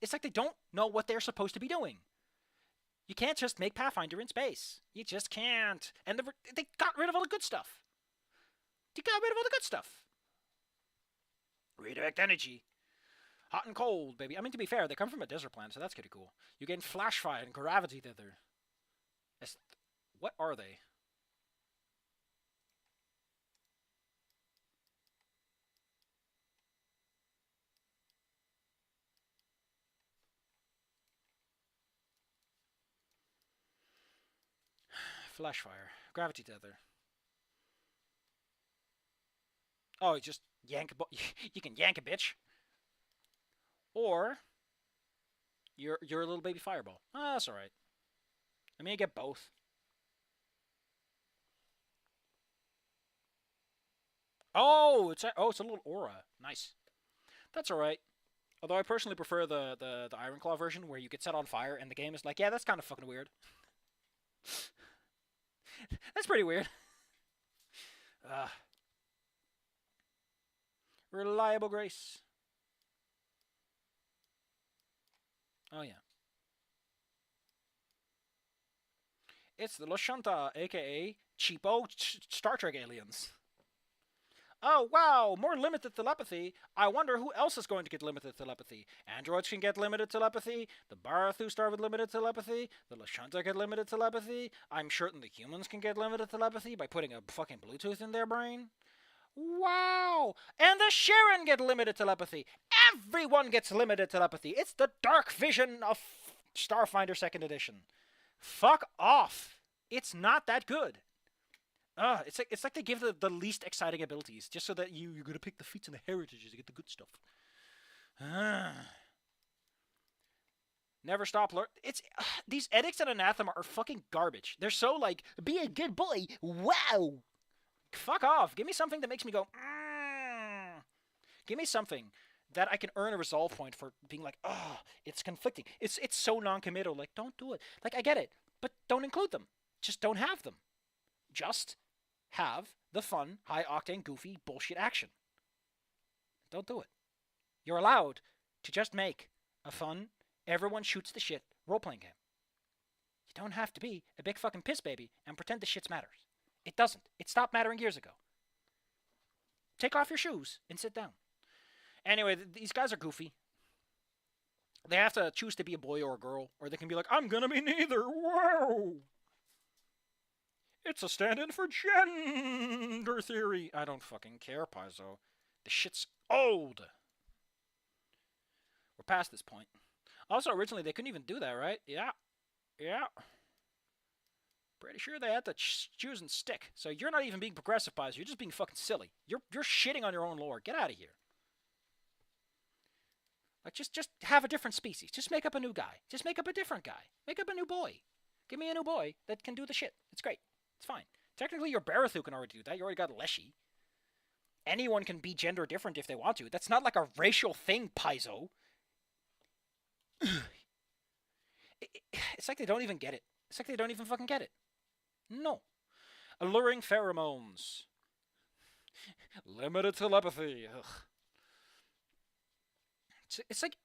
It's like they don't know what they're supposed to be doing. You can't just make Pathfinder in space. You just can't. And they got rid of all the good stuff. They got rid of all the good stuff. Redirect energy. Hot and cold, baby. I mean, to be fair, they come from a desert planet, so that's pretty cool. You gain flash fire and gravity thither. What are they? Flash fire. Gravity tether. Oh, you just yank a... You can yank a bitch. Or... You're a little baby fireball. Ah, that's alright. I mean, you get both. Oh, it's a little aura. Nice. That's alright. Although I personally prefer the Iron Claw version, where you get set on fire and the game is like, yeah, that's kind of fucking weird. That's pretty weird. Reliable Grace. Oh, yeah. It's the Lashunta, aka cheapo Star Trek aliens. Oh, wow, more limited telepathy. I wonder who else is going to get limited telepathy. Androids can get limited telepathy. The Barathus start with limited telepathy. The Lashunta get limited telepathy. I'm certain the humans can get limited telepathy by putting a fucking Bluetooth in their brain. Wow! And the Sharon get limited telepathy. Everyone gets limited telepathy. It's the dark vision of Starfinder 2nd Edition. Fuck off. It's not that good. It's like they give the least exciting abilities just so that you're gonna pick the feats and the heritages to get the good stuff. Never stop learn. These edicts and anathema are fucking garbage. They're so like, be a good boy. Wow. Fuck off. Give me something that makes me go. Give me something that I can earn a resolve point for being like, oh, it's conflicting. It's so non-committal. Like, don't do it. Like, I get it, but don't include them. Just don't have them. Just have the fun, high-octane, goofy, bullshit action. Don't do it. You're allowed to just make a fun, everyone shoots the shit role-playing game. You don't have to be a big fucking piss baby and pretend the shit matters. It doesn't. It stopped mattering years ago. Take off your shoes and sit down. Anyway, these guys are goofy. They have to choose to be a boy or a girl, or they can be like, I'm gonna be neither. Whoa! It's a stand-in for gender theory. I don't fucking care, Paizo. The shit's old. We're past this point. Also, originally, they couldn't even do that, right? Yeah. Pretty sure they had to choose and stick. So you're not even being progressive, Paizo. You're just being fucking silly. You're shitting on your own lore. Get out of here. Like, just have a different species. Just make up a new guy. Just make up a different guy. Make up a new boy. Give me a new boy that can do the shit. It's great. It's fine. Technically, your Barathu can already do that. You already got Leshy. Anyone can be gender different if they want to. That's not like a racial thing, Paizo. It's like they don't even get it. It's like they don't even fucking get it. No. Alluring pheromones. Limited telepathy. Ugh. It's like...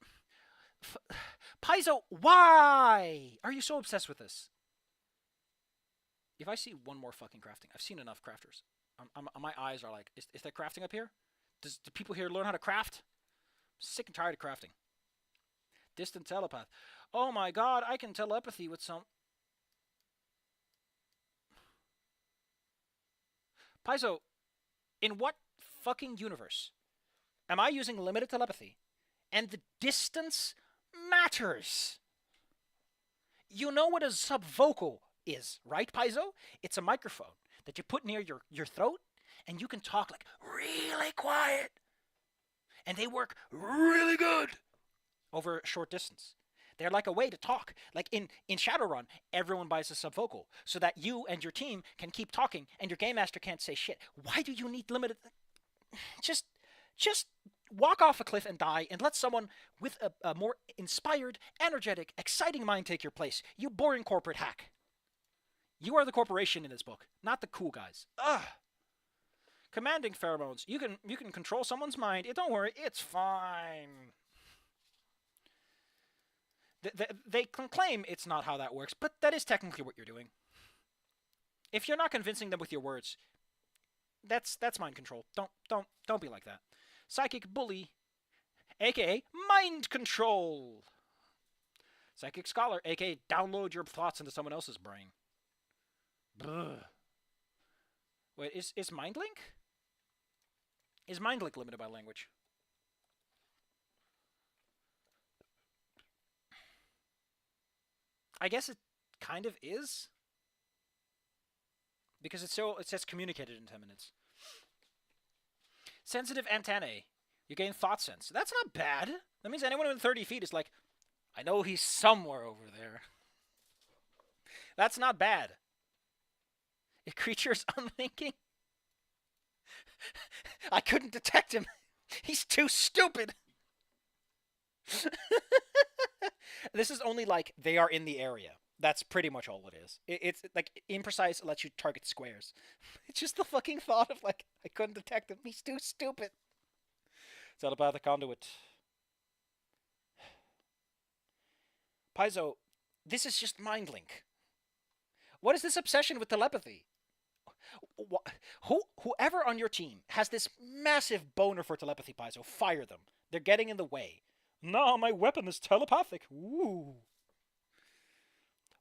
Paizo, why are you so obsessed with this? If I see one more fucking crafting, I've seen enough crafters. My eyes are like, is there crafting up here? Do people here learn how to craft? I'm sick and tired of crafting. Distant telepath. Oh my god, I can telepathy with some... Paizo, in what fucking universe am I using limited telepathy and the distance matters? You know what a subvocal is, right, Paizo? It's a microphone that you put near your throat, and you can talk like really quiet, and they work really good over a short distance. They're like a way to talk. Like in Shadowrun, everyone buys a subvocal so that you and your team can keep talking and your game master can't say shit. Why do you need limited? Just, just walk off a cliff and die, and let someone with a more inspired, energetic, exciting mind take your place. You boring corporate hack. You are the corporation in this book, not the cool guys. Ugh. Commanding pheromones. You can control someone's mind. Don't worry, it's fine. They can claim it's not how that works, but that is technically what you're doing. If you're not convincing them with your words, that's mind control. Don't be like that. Psychic bully, aka mind control. Psychic scholar, aka download your thoughts into someone else's brain. Ugh. Wait, is mind link? Is mind link limited by language? I guess it kind of is. Because it says communicated in 10 minutes. Sensitive antennae. You gain thought sense. That's not bad. That means anyone within 30 feet is like, I know he's somewhere over there. That's not bad. If creature's unthinking, I couldn't detect him. He's too stupid. This is only like they are in the area. That's pretty much all it is. It's like imprecise lets you target squares. It's just the fucking thought of like, I couldn't detect him. He's too stupid. Telepathic conduit. Paizo, this is just mind link. What is this obsession with telepathy? Whoever on your team has this massive boner for telepathy, Paizo, fire them. They're getting in the way. No, my weapon is telepathic. Ooh.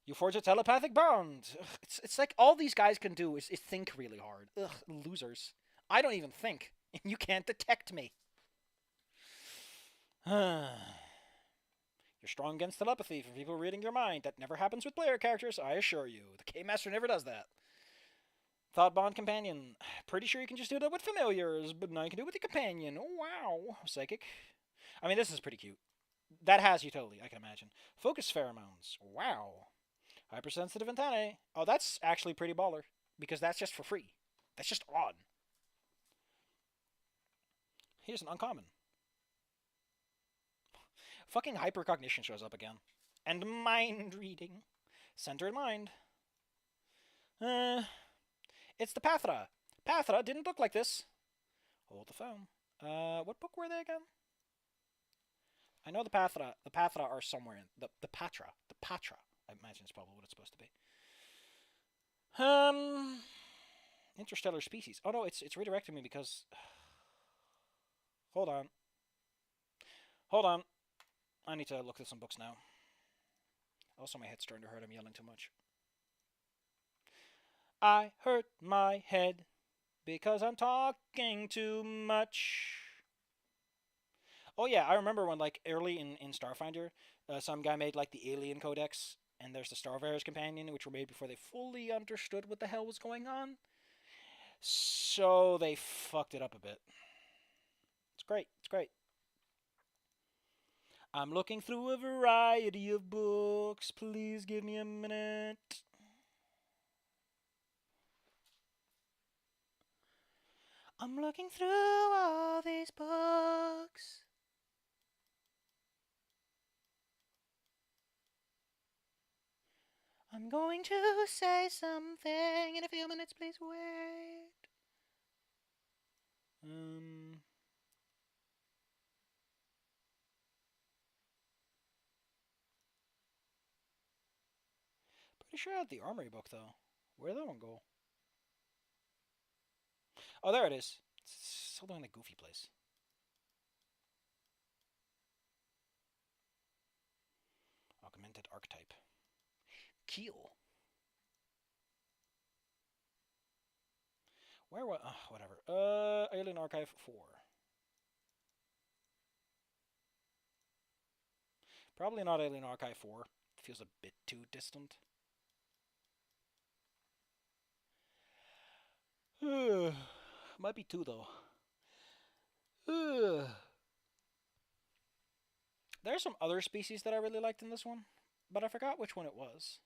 You forge a telepathic bond. Ugh, it's like all these guys can do is think really hard. Ugh, losers. I don't even think, and you can't detect me. You're strong against telepathy for people reading your mind. That never happens with player characters, I assure you. The Game Master never does that. Thought bond companion. Pretty sure you can just do that with familiars, but now you can do it with the companion. Oh, wow. Psychic. I mean, this is pretty cute. That has utility, I can imagine. Focus pheromones. Wow. Hypersensitive antennae. Oh, that's actually pretty baller, because that's just for free. That's just on. Here's an uncommon. Fucking hypercognition shows up again. And mind reading. Centered mind. It's the Pathra. Pathra didn't look like this. Hold the phone. What book were they again? I know the Pathra. The Pathra are somewhere in the Patra. The Patra. I imagine it's probably what it's supposed to be. Interstellar species. Oh no, it's redirecting me because. Hold on. Hold on. I need to look at some books now. Also, my head's starting to hurt. I'm yelling too much. I hurt my head because I'm talking too much. Oh yeah, I remember when like early in Starfinder, some guy made like the Alien Codex, and there's the Starfarer's Companion, which were made before they fully understood what the hell was going on. So they fucked it up a bit. It's great. It's great. I'm looking through a variety of books. Please give me a minute. I'm looking through all these books. I'm going to say something in a few minutes. Please wait. Pretty sure I had the Armory book, though. Where'd that one go? Oh, there it is. It's still in a goofy place. Augmented archetype. Keel. Where was... whatever. Alien Archive 4. Probably not Alien Archive 4. It feels a bit too distant. Might be two though. There's some other species that I really liked in this one, but I forgot which one it was.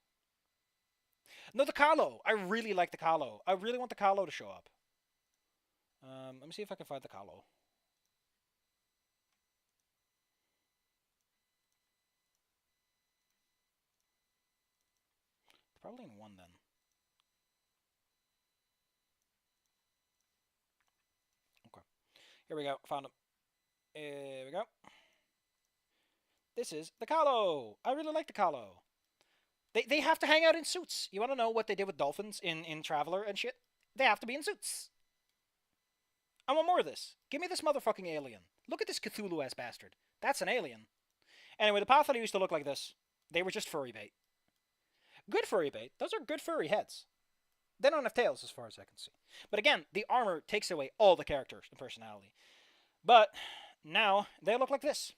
No, the Kalo. I really like the Kalo. I really want the Kalo to show up. Let me see if I can find the Kalo. Probably in one then. Okay. Here we go. Found him. Here we go. This is the Kalo. I really like the Kalo. They have to hang out in suits. You want to know what they did with dolphins in Traveler and shit? They have to be in suits. I want more of this. Give me this motherfucking alien. Look at this Cthulhu-ass bastard. That's an alien. Anyway, the Pathfinder used to look like this. They were just furry bait. Good furry bait. Those are good furry heads. They don't have tails as far as I can see. But again, the armor takes away all the characters and personality. But now they look like this.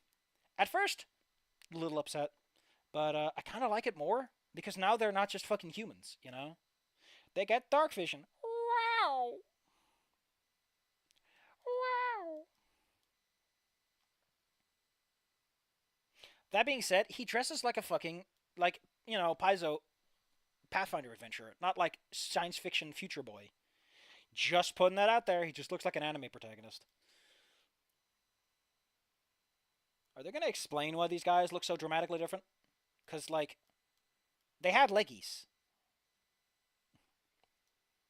At first, a little upset. But I kind of like it more because now they're not just fucking humans, you know? They get dark vision. Wow. Wow. That being said, he dresses like a fucking, like, you know, Paizo Pathfinder adventurer, not like science fiction future boy. Just putting that out there. He just looks like an anime protagonist. Are they going to explain why these guys look so dramatically different? Because, like, they had leggies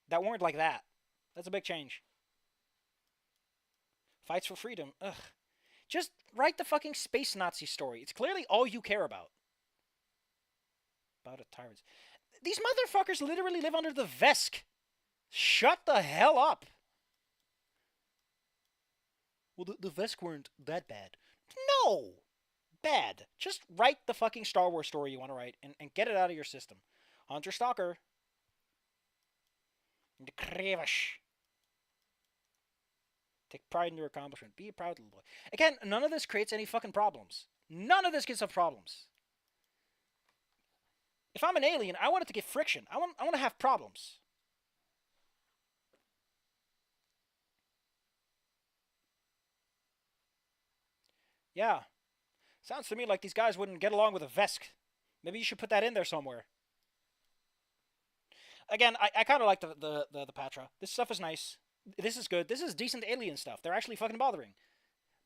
that weren't like that. That's a big change. Fights for freedom. Ugh. Just write the fucking space Nazi story. It's clearly all you care about. About a tyrant. These motherfuckers literally live under the Vesk. Shut the hell up. Well, the Vesk weren't that bad. No! Bad. Just write the fucking Star Wars story you want to write and get it out of your system. Hunter Stalker. The Kravish. Take pride in your accomplishment. Be a proud little boy. Again, none of this creates any fucking problems. None of this gives us problems. If I'm an alien, I want it to get friction. I want to have problems. Yeah. Sounds to me like these guys wouldn't get along with a Vesk. Maybe you should put that in there somewhere. Again, I kind of like the Patra. This stuff is nice. This is good. This is decent alien stuff. They're actually fucking bothering.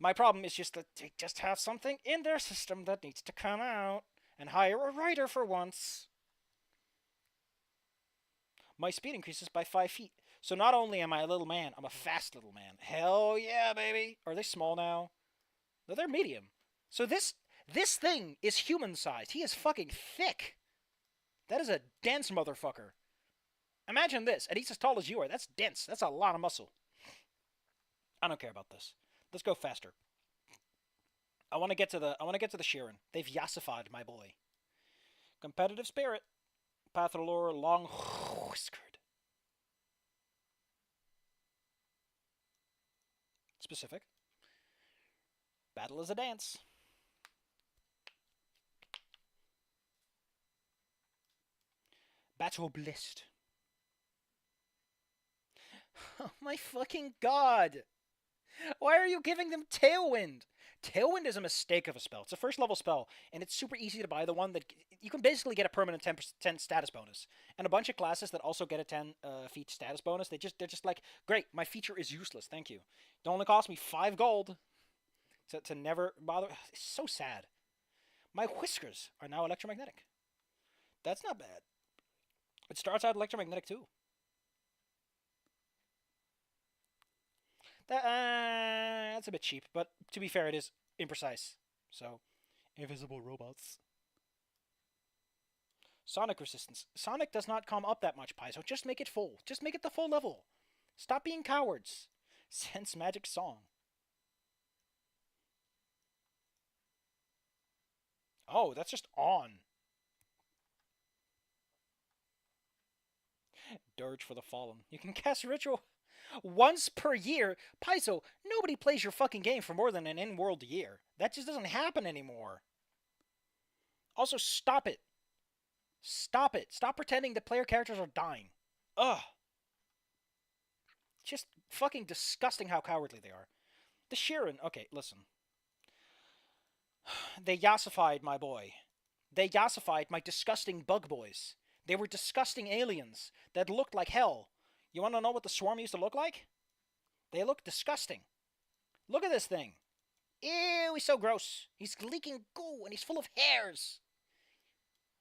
My problem is just that they just have something in their system that needs to come out. And hire a writer for once. My speed increases by 5 feet. So not only am I a little man, I'm a fast little man. Hell yeah, baby. Are they small now? No, they're medium. So this thing is human-sized. He is fucking thick. That is a dense motherfucker. Imagine this, and he's as tall as you are. That's dense. That's a lot of muscle. I don't care about this. Let's go faster. I want to get to the Sheeran. They've yassified my boy. Competitive spirit. Patholore, long whiskered. Specific. Battle is a dance. Battle blissed. Oh my fucking god! Why are you giving them Tailwind? Tailwind is a mistake of a spell. It's a first level spell, and it's super easy to buy the one that you can basically get a permanent 10 status bonus. And a bunch of classes that also get a 10 feat status bonus, they're just like, great, my feature is useless, thank you. It only cost me 5 gold to never bother. It's so sad. My whiskers are now electromagnetic. That's not bad. It starts out electromagnetic too. That's a bit cheap, but to be fair, it is imprecise. So, invisible robots. Sonic resistance. Sonic does not come up that much, Paizo. Just make it full. Just make it the full level. Stop being cowards. Sense magic song. Oh, that's just on. Dirge for the Fallen. You can cast Ritual once per year. Paizo, nobody plays your fucking game for more than an in-world year. That just doesn't happen anymore. Also, stop it. Stop it. Stop pretending that player characters are dying. Ugh. Just fucking disgusting how cowardly they are. The Sheeran, okay, listen. They yassified my boy. They yassified my disgusting bug boys. They were disgusting aliens that looked like hell. You want to know what the swarm used to look like? They look disgusting. Look at this thing. Ew, he's so gross. He's leaking goo and he's full of hairs.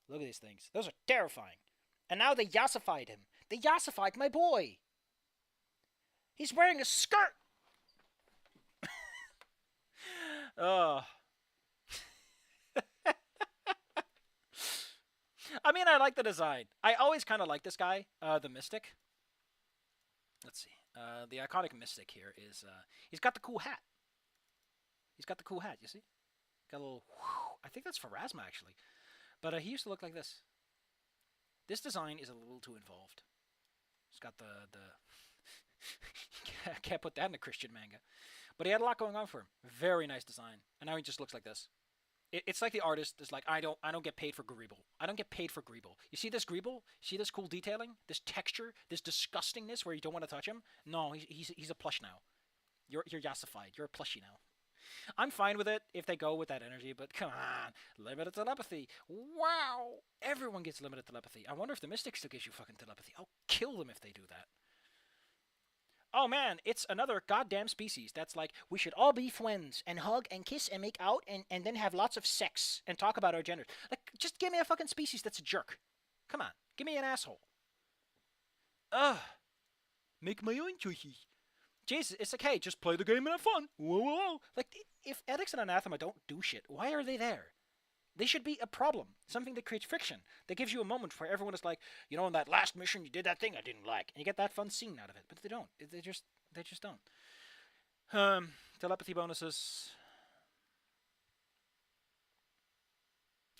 Look at these things. Those are terrifying. And now they yassified him. They yassified my boy. He's wearing a skirt. Oh. I mean, I like the design. I always kind of like this guy, the Mystic. Let's see. The iconic Mystic here is, he's got the cool hat. He's got the cool hat, you see? Got a little, I think that's Pharasma, actually. But he used to look like this. This design is a little too involved. It's got the can't put that in a Christian manga. But he had a lot going on for him. Very nice design. And now he just looks like this. It's like the artist is like, I don't get paid for Greeble. I don't get paid for Greeble. You see this Greeble? See this cool detailing? This texture? This disgustingness where you don't want to touch him? No, he's a plush now. You're yassified. You're a plushie now. I'm fine with it if they go with that energy, but come on. Limited telepathy. Wow. Everyone gets limited telepathy. I wonder if the Mystic still gives you fucking telepathy. I'll kill them if they do that. Oh man, it's another goddamn species that's like, we should all be friends and hug and kiss and make out and then have lots of sex and talk about our genders. Like, just give me a fucking species that's a jerk. Come on, give me an asshole. Ugh. Make my own choices. Jesus, it's like, hey, just play the game and have fun. Whoa, whoa, whoa. Like, if Ethics and Anathema don't do shit, why are they there? They should be a problem, something that creates friction, that gives you a moment where everyone is like, you know, in that last mission you did that thing I didn't like, and you get that fun scene out of it. But they don't. They just don't. Telepathy bonuses.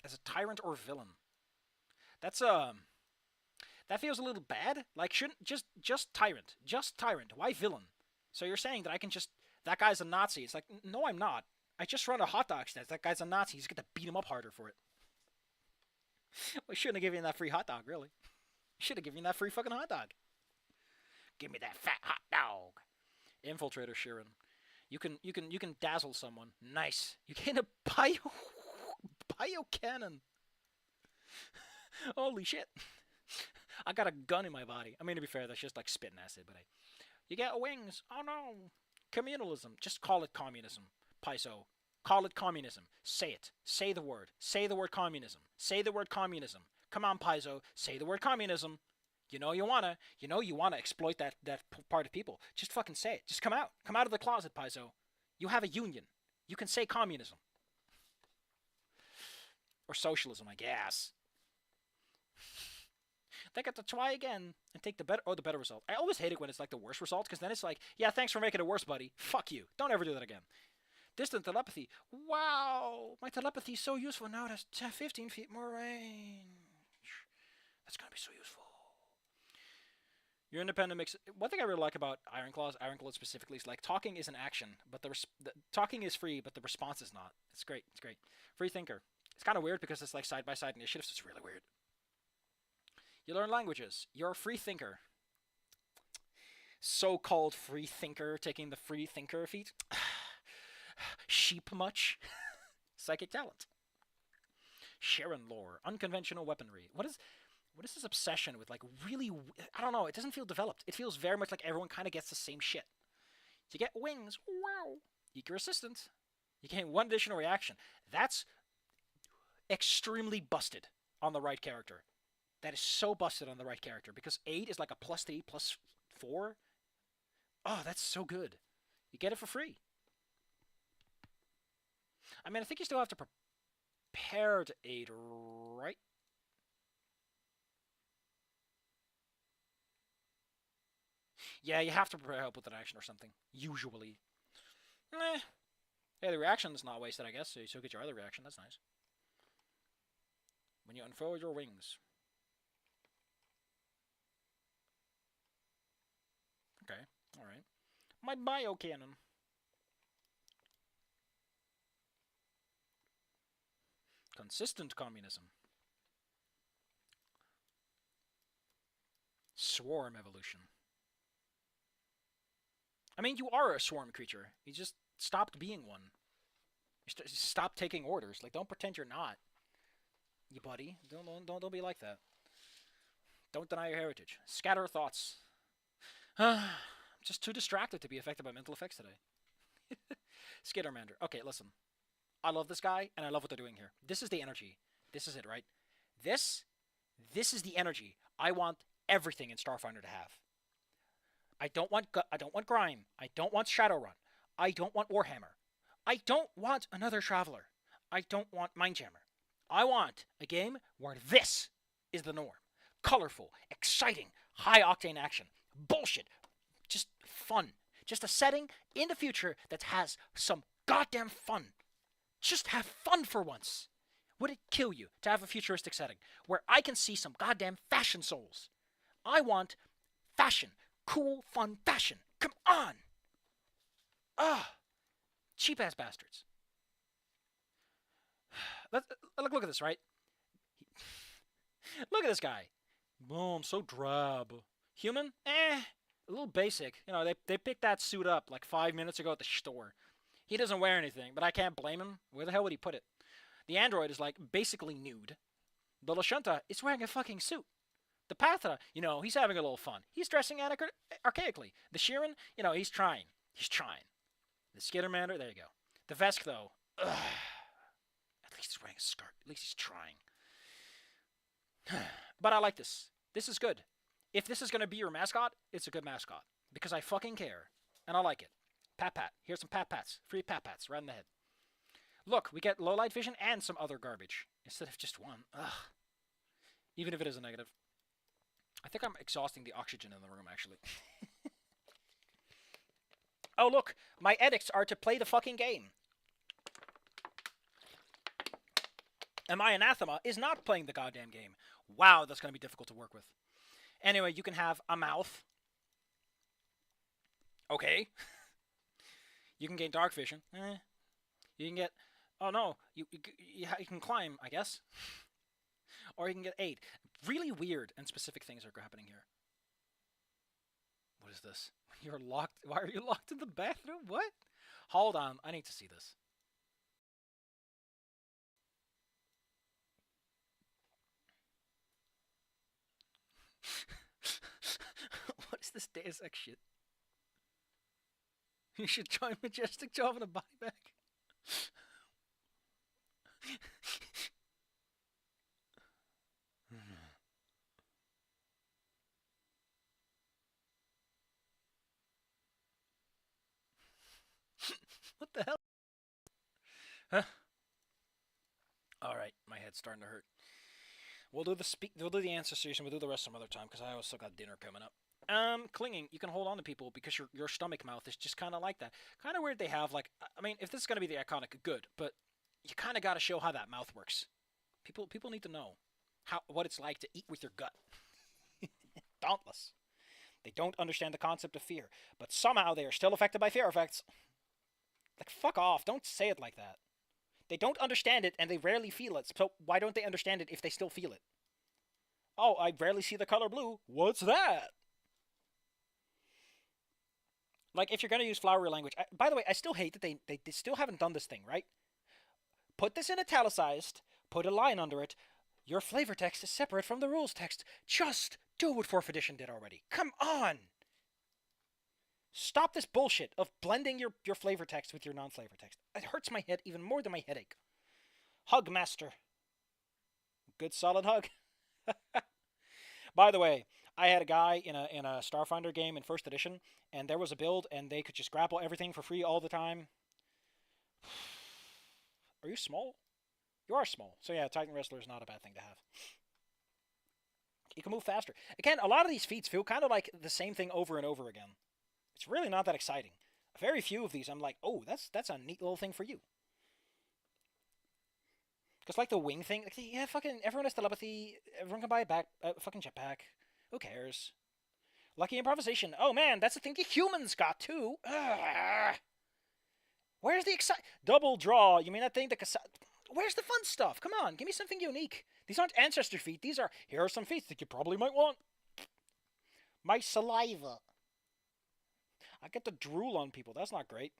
As a tyrant or villain. That's that feels a little bad. Like, shouldn't just tyrant. Just tyrant. Why villain? So you're saying that I can just, that guy's a Nazi. It's like, no, I'm not. I just run a hot dog stand. That guy's a Nazi. He's got to beat him up harder for it. We shouldn't have given you that free hot dog, really. Should have given you that free fucking hot dog. Give me that fat hot dog. Infiltrator Sheeran. You can dazzle someone. Nice. You can a bio cannon. Holy shit. I got a gun in my body. I mean, to be fair, that's just like spitting acid, but you get wings. Oh no. Communalism. Just call it communism. Paizo. Call it communism. Say it. Say the word. Say the word communism. Say the word communism. Come on, Paizo. Say the word communism. You know you wanna exploit that part of people. Just fucking say it. Just come out. Come out of the closet, Paizo. You have a union. You can say communism. Or socialism, I guess. They get to try again and take the better result. I always hate it when it's like the worst result, because then it's like, yeah, thanks for making it worse, buddy. Fuck you. Don't ever do that again. Distant telepathy. Wow, my telepathy is so useful now. That's 15 feet more range. That's gonna be so useful. Your independent makes. One thing I really like about Ironclaw specifically, is like talking is an action, but the talking is free, but the response is not. It's great. It's great. Free thinker. It's kind of weird because it's like side by side initiatives. So it's really weird. You learn languages. You're a free thinker. So-called free thinker taking the free thinker feat. Sheep much? Psychic talent. Sharon lore. Unconventional weaponry. What is this obsession with, like, really, I don't know, it doesn't feel developed. It feels very much like everyone kind of gets the same shit. You get wings. Wow. Eager assistant. You gain one additional reaction. That's extremely busted on the right character. That is so busted on the right character, because 8 is like a +3, +4. Oh, that's so good. You get it for free. I mean, I think you still have to prepare to 8, right? Yeah, you have to prepare help with an action or something. Usually. Hey, the reaction is not wasted, I guess, so you still get your other reaction. That's nice. When you unfurl your wings. Okay, alright. My bio cannon. Consistent communism. Swarm evolution. I mean, you are a swarm creature. You just stopped being one. You stop taking orders. Like, don't pretend you're not. You buddy. Don't be like that. Don't deny your heritage. Scatter thoughts. I'm just too distracted to be affected by mental effects today. Skittermander. Okay, listen. I love this guy, and I love what they're doing here. This is the energy. This is it, right? This is the energy I want everything in Starfinder to have. I don't want Grime. I don't want Shadowrun. I don't want Warhammer. I don't want another Traveler. I don't want Mindjammer. I want a game where this is the norm. Colorful, exciting, high-octane action. Bullshit. Just fun. Just a setting in the future that has some goddamn fun. Just have fun for once. Would it kill you to have a futuristic setting where I can see some goddamn fashion souls? I want fashion. Cool, fun fashion. Come on! Cheap-ass bastards. Look at this, right? Look at this guy. Boom, so drab. Human? A little basic. You know, they picked that suit up like 5 minutes ago at the store. He doesn't wear anything, but I can't blame him. Where the hell would he put it? The android is like basically nude. The Lashunta is wearing a fucking suit. The Pathra, you know, he's having a little fun. He's dressing archaically. The Sheeran, you know, he's trying. He's trying. The Skittermander, there you go. The Vesk, though, ugh. At least he's wearing a skirt. At least he's trying. But I like this. This is good. If this is going to be your mascot, it's a good mascot. Because I fucking care. And I like it. Pat. Here's some pat-pats. Free pat-pats right in the head. Look, we get low-light vision and some other garbage. Instead of just one. Ugh. Even if it is a negative. I think I'm exhausting the oxygen in the room, actually. Oh, look. My edicts are to play the fucking game. And my anathema is not playing the goddamn game. Wow, that's going to be difficult to work with. Anyway, you can have a mouth. Okay. You can gain dark vision. You can get... Oh, no. You can climb, I guess. Or you can get aid. Really weird and specific things are happening here. What is this? You're locked... Why are you locked in the bathroom? What? Hold on. I need to see this. What is this Deus Ex shit? You should join Majestic Job in a body bag. What the hell? Huh? Alright, my head's starting to hurt. We'll do the Ancestries and we'll do the rest some other time because I also got dinner coming up. Clinging, you can hold on to people because your stomach mouth is just kind of like that. Kind of weird they have, like, I mean, if this is going to be the iconic, good, but you kind of got to show how that mouth works. People need to know what it's like to eat with your gut. Dauntless. They don't understand the concept of fear, but somehow they are still affected by fear effects. Like, fuck off. Don't say it like that. They don't understand it, and they rarely feel it, so why don't they understand it if they still feel it? Oh, I rarely see the color blue. What's that? Like, if you're going to use flowery language... by the way, I still hate that they still haven't done this thing, right? Put this in italicized, put a line under it. Your flavor text is separate from the rules text. Just do what 4th edition did already. Come on! Stop this bullshit of blending your flavor text with your non-flavor text. It hurts my head even more than my headache. Hug master. Good solid hug. By the way, I had a guy in a Starfinder game in 1st edition, and there was a build, and they could just grapple everything for free all the time. Are you small? You are small. So yeah, Titan Wrestler is not a bad thing to have. You can move faster. Again, a lot of these feats feel kind of like the same thing over and over again. It's really not that exciting. Very few of these, I'm like, oh, that's a neat little thing for you. Because like the wing thing, like, yeah, fucking everyone has telepathy. Everyone can buy a fucking jetpack. Who cares? Lucky improvisation. Oh man, that's the thing the humans got too. Ugh. Where's the double draw? You mean that thing that where's the fun stuff? Come on, give me something unique. These aren't ancestor feet. Here are some feats that you probably might want. My saliva. I get to drool on people. That's not great.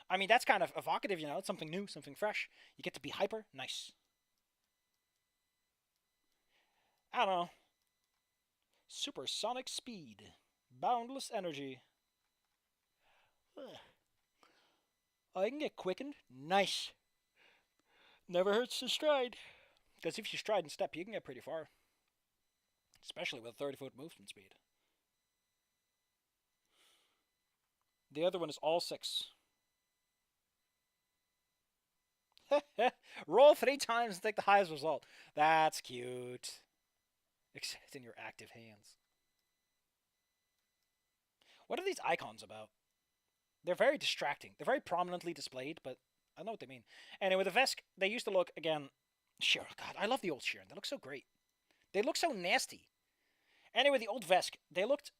I mean, that's kind of evocative, you know? It's something new, something fresh. You get to be hyper. Nice. I don't know. Supersonic speed. Boundless energy. Ugh. I can get quickened. Nice. Never hurts to stride. Because if you stride and step, you can get pretty far. Especially with 30-foot movement speed. The other one is all 6. Roll 3 times and take the highest result. That's cute. Except in your active hands. What are these icons about? They're very distracting. They're very prominently displayed, but I know what they mean. Anyway, the Vesk, they used to look, again... Sure, God, I love the old Sheeran. They look so great. They look so nasty. Anyway, the old Vesk, they looked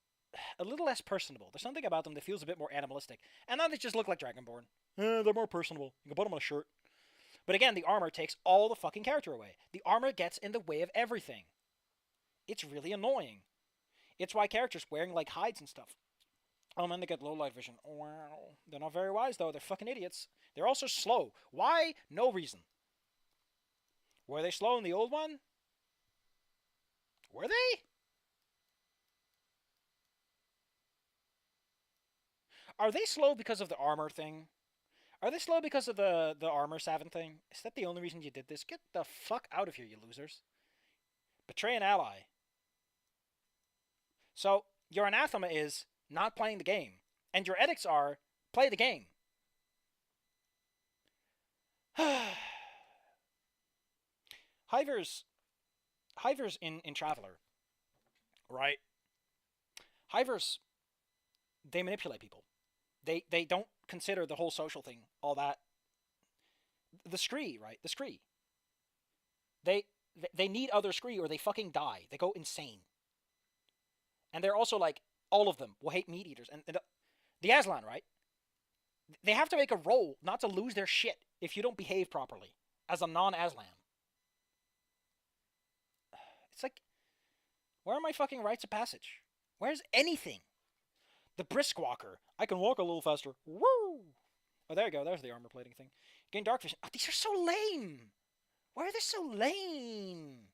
a little less personable. There's something about them that feels a bit more animalistic. And now they just look like Dragonborn. They're more personable. You can put them on a shirt. But again, the armor takes all the fucking character away. The armor gets in the way of everything. It's really annoying. It's why characters wearing like hides and stuff. Oh man, they get low light vision. Wow. They're not very wise though. They're fucking idiots. They're also slow. Why? No reason. Were they slow in the old one? Were they? Are they slow because of the armor thing? Are they slow because of the armor savin thing? Is that the only reason you did this? Get the fuck out of here, you losers. Betray an ally. So, your anathema is not playing the game. And your edicts are play the game. Hivers in Traveler, right? Hivers, they manipulate people. They don't consider the whole social thing all that. The Scree, right? The Scree. They need other Scree or they fucking die. They go insane. And they're also like, all of them will hate meat eaters. And the Aslan, right? They have to make a roll not to lose their shit if you don't behave properly as a non-Aslan. It's like, where are my fucking rites of passage? Where's anything? The Brisk Walker. I can walk a little faster. Woo! Oh, there you go. There's the armor plating thing. Gain dark vision. Oh, these are so lame. Why are they so lame?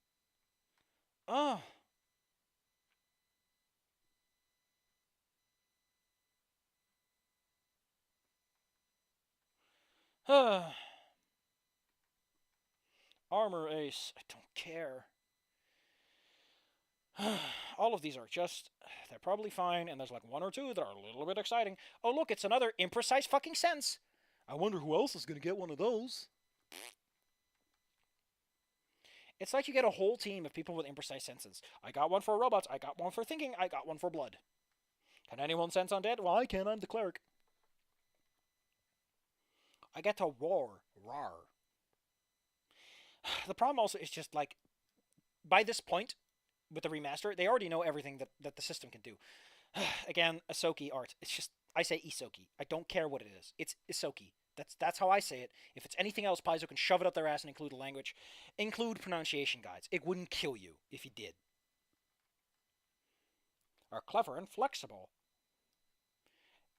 Oh. Armor ace. I don't care. All of these are just... They're probably fine, and there's like 1 or 2 that are a little bit exciting. Oh, look, it's another imprecise fucking sense. I wonder who else is going to get one of those. It's like you get a whole team of people with imprecise senses. I got one for robots, I got one for thinking, I got one for blood. Can anyone sense undead? Well, I can, I'm the cleric. I get to roar. Rar. The problem also is just like, by this point, with the remaster, they already know everything that the system can do. Again, Isoki art. It's just, I say Isoki. I don't care what it is. It's Isoki. That's how I say it. If it's anything else, Paizo can shove it up their ass and include a language. Include pronunciation guides. It wouldn't kill you if you did. Are clever and flexible.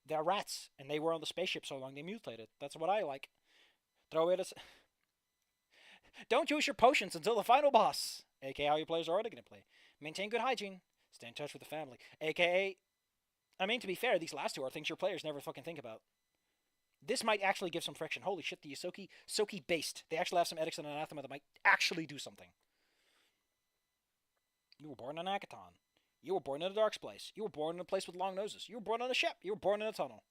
They're rats, and they were on the spaceship so long they mutated. That's what I like. Throw it as... Don't use your potions until the final boss. AKA how your players are already going to play. Maintain good hygiene. Stay in touch with the family. AKA... I mean, to be fair, these last 2 are things your players never fucking think about. This might actually give some friction. Holy shit, the Isoki based. They actually have some edicts and anathema that might actually do something. You were born in Akaton. You were born in a dark place. You were born in a place with long noses. You were born on a ship. You were born in a tunnel.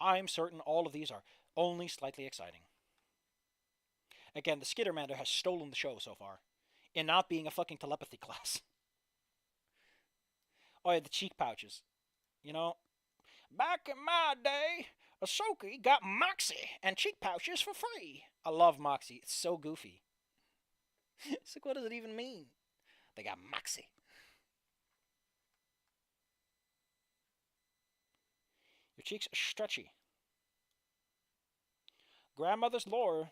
I'm certain all of these are only slightly exciting. Again, the Skittermander has stolen the show so far. In not being a fucking telepathy class. Oh yeah, the cheek pouches. You know, back in my day, Ahsoka got Moxie and cheek pouches for free. I love Moxie. It's so goofy. It's like, what does it even mean? They got Moxie. Your cheeks are stretchy. Grandmother's lore.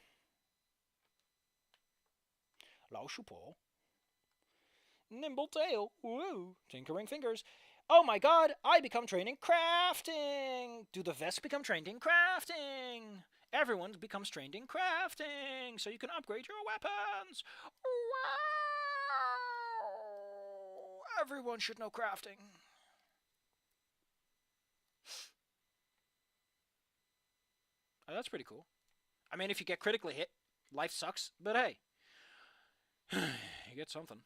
Lao Shupo. Nimble tail. Woo. Tinkering fingers. Oh my god, I become trained in crafting! Do the vests become trained in crafting? Everyone becomes trained in crafting, so you can upgrade your weapons! Wow! Everyone should know crafting. Oh, that's pretty cool. I mean, if you get critically hit, life sucks, but hey. You get something.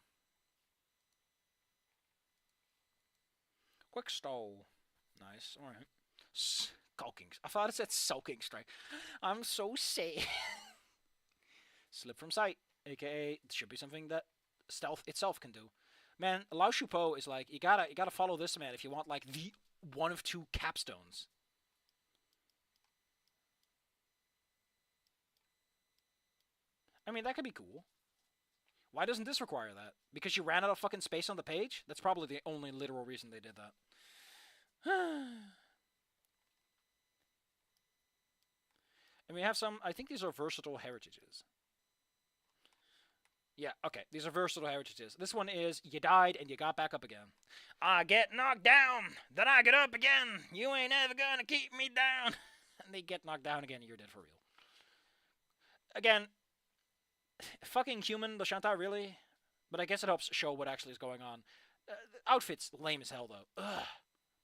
Quick stole. Nice, alright. Skulking. I thought it said sulking strike. I'm so sad. Slip from sight, aka it should be something that stealth itself can do. Man, Lao Shupo is like you gotta follow this man if you want like the one of two capstones. I mean that could be cool. Why doesn't this require that? Because you ran out of fucking space on the page? That's probably the only literal reason they did that. And we have some, I think these are versatile heritages. Yeah, okay, these are versatile heritages. This one is, you died and you got back up again. I get knocked down, then I get up again. You ain't ever gonna keep me down. And they get knocked down again and you're dead for real. Again, fucking human, Lashanta, really? But I guess it helps show what actually is going on. Outfit's lame as hell, though. Ugh.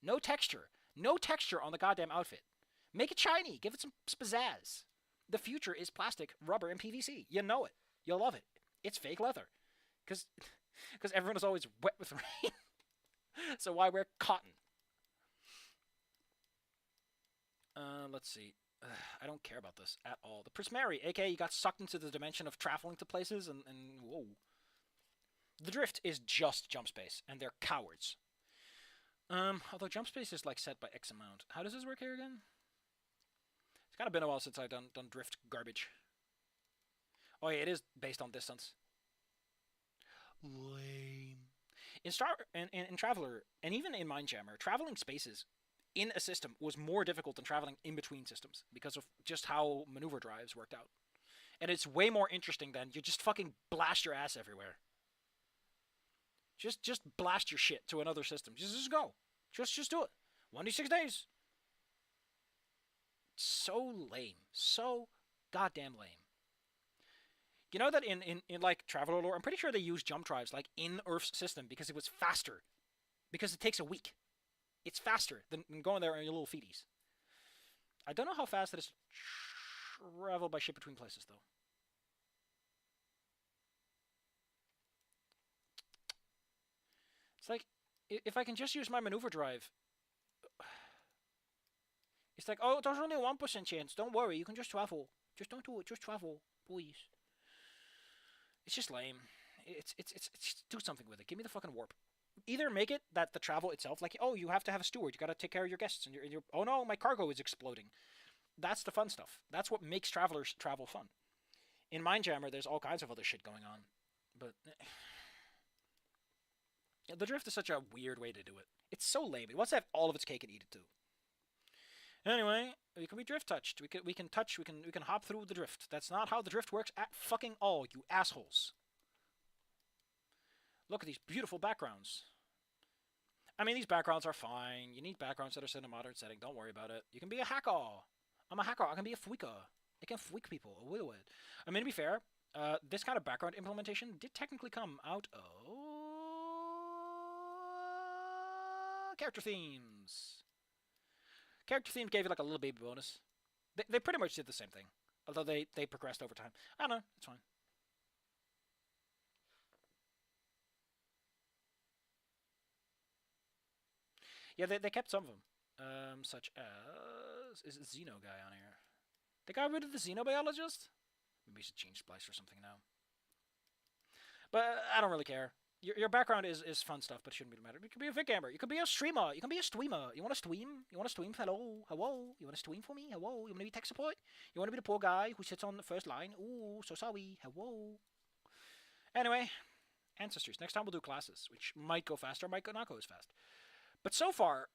No texture. No texture on the goddamn outfit. Make it shiny. Give it some pizzazz. The future is plastic, rubber, and PVC. You know it. You'll love it. It's fake leather. Because everyone is always wet with rain. So why wear cotton? Let's see. I don't care about this at all. The Prismari, aka you got sucked into the dimension of traveling to places and whoa. The drift is just jump space, and they're cowards. Although jump space is like set by X amount. How does this work here again? It's kind of been a while since I've done drift garbage. Oh yeah, it is based on distance. Lame. In Traveler, and even in Mindjammer, traveling spaces in a system was more difficult than traveling in between systems because of just how maneuver drives worked out. And it's way more interesting than you just fucking blast your ass everywhere. Just blast your shit to another system. Just go. Just do it. 1d6 days. So lame. So goddamn lame. You know that in like Traveler lore, I'm pretty sure they use jump drives like in Earth's system because it was faster. Because it takes a week. It's faster than going there on your little feeties. I don't know how fast it is to travel by ship between places though. It's like, if I can just use my maneuver drive. It's like, oh, there's only a 1% chance. Don't worry, you can just travel. Just don't do it. Just travel, please. It's just lame. It's do something with it. Give me the fucking warp. Either make it that the travel itself, like, oh, you have to have a steward. You gotta take care of your guests. And you're oh no, my cargo is exploding. That's the fun stuff. That's what makes travelers travel fun. In Mindjammer, there's all kinds of other shit going on. But the drift is such a weird way to do it. It's so lame. It wants to have all of its cake and eat it too. Anyway, we can be drift touched. We can hop through the drift. That's not how the drift works at fucking all, you assholes. Look at these beautiful backgrounds. I mean, these backgrounds are fine. You need backgrounds that are set in a modern setting. Don't worry about it. You can be a hacker. I'm a hacker. I can be a fweaker. I can fweak people. A will it. I mean, to be fair, this kind of background implementation did technically come out of character themes. Character themes gave you like a little baby bonus. They pretty much did the same thing, although they progressed over time. I don't know. It's fine. Yeah, they kept some of them, such as is Xeno guy on here. They got rid of the xenobiologist. Maybe we should change Splice or something now. But I don't really care. Your background is fun stuff, but it shouldn't be the matter. You could be a Vic Gamer. You could be a streamer. You can be a streamer. You want to stream? You want to stream? Hello? Hello? You want to stream for me? Hello? You want to be tech support? You want to be the poor guy who sits on the first line? Ooh, so sorry. Hello? Anyway, Ancestries. Next time we'll do classes, which might go faster, might not go as fast. But so far,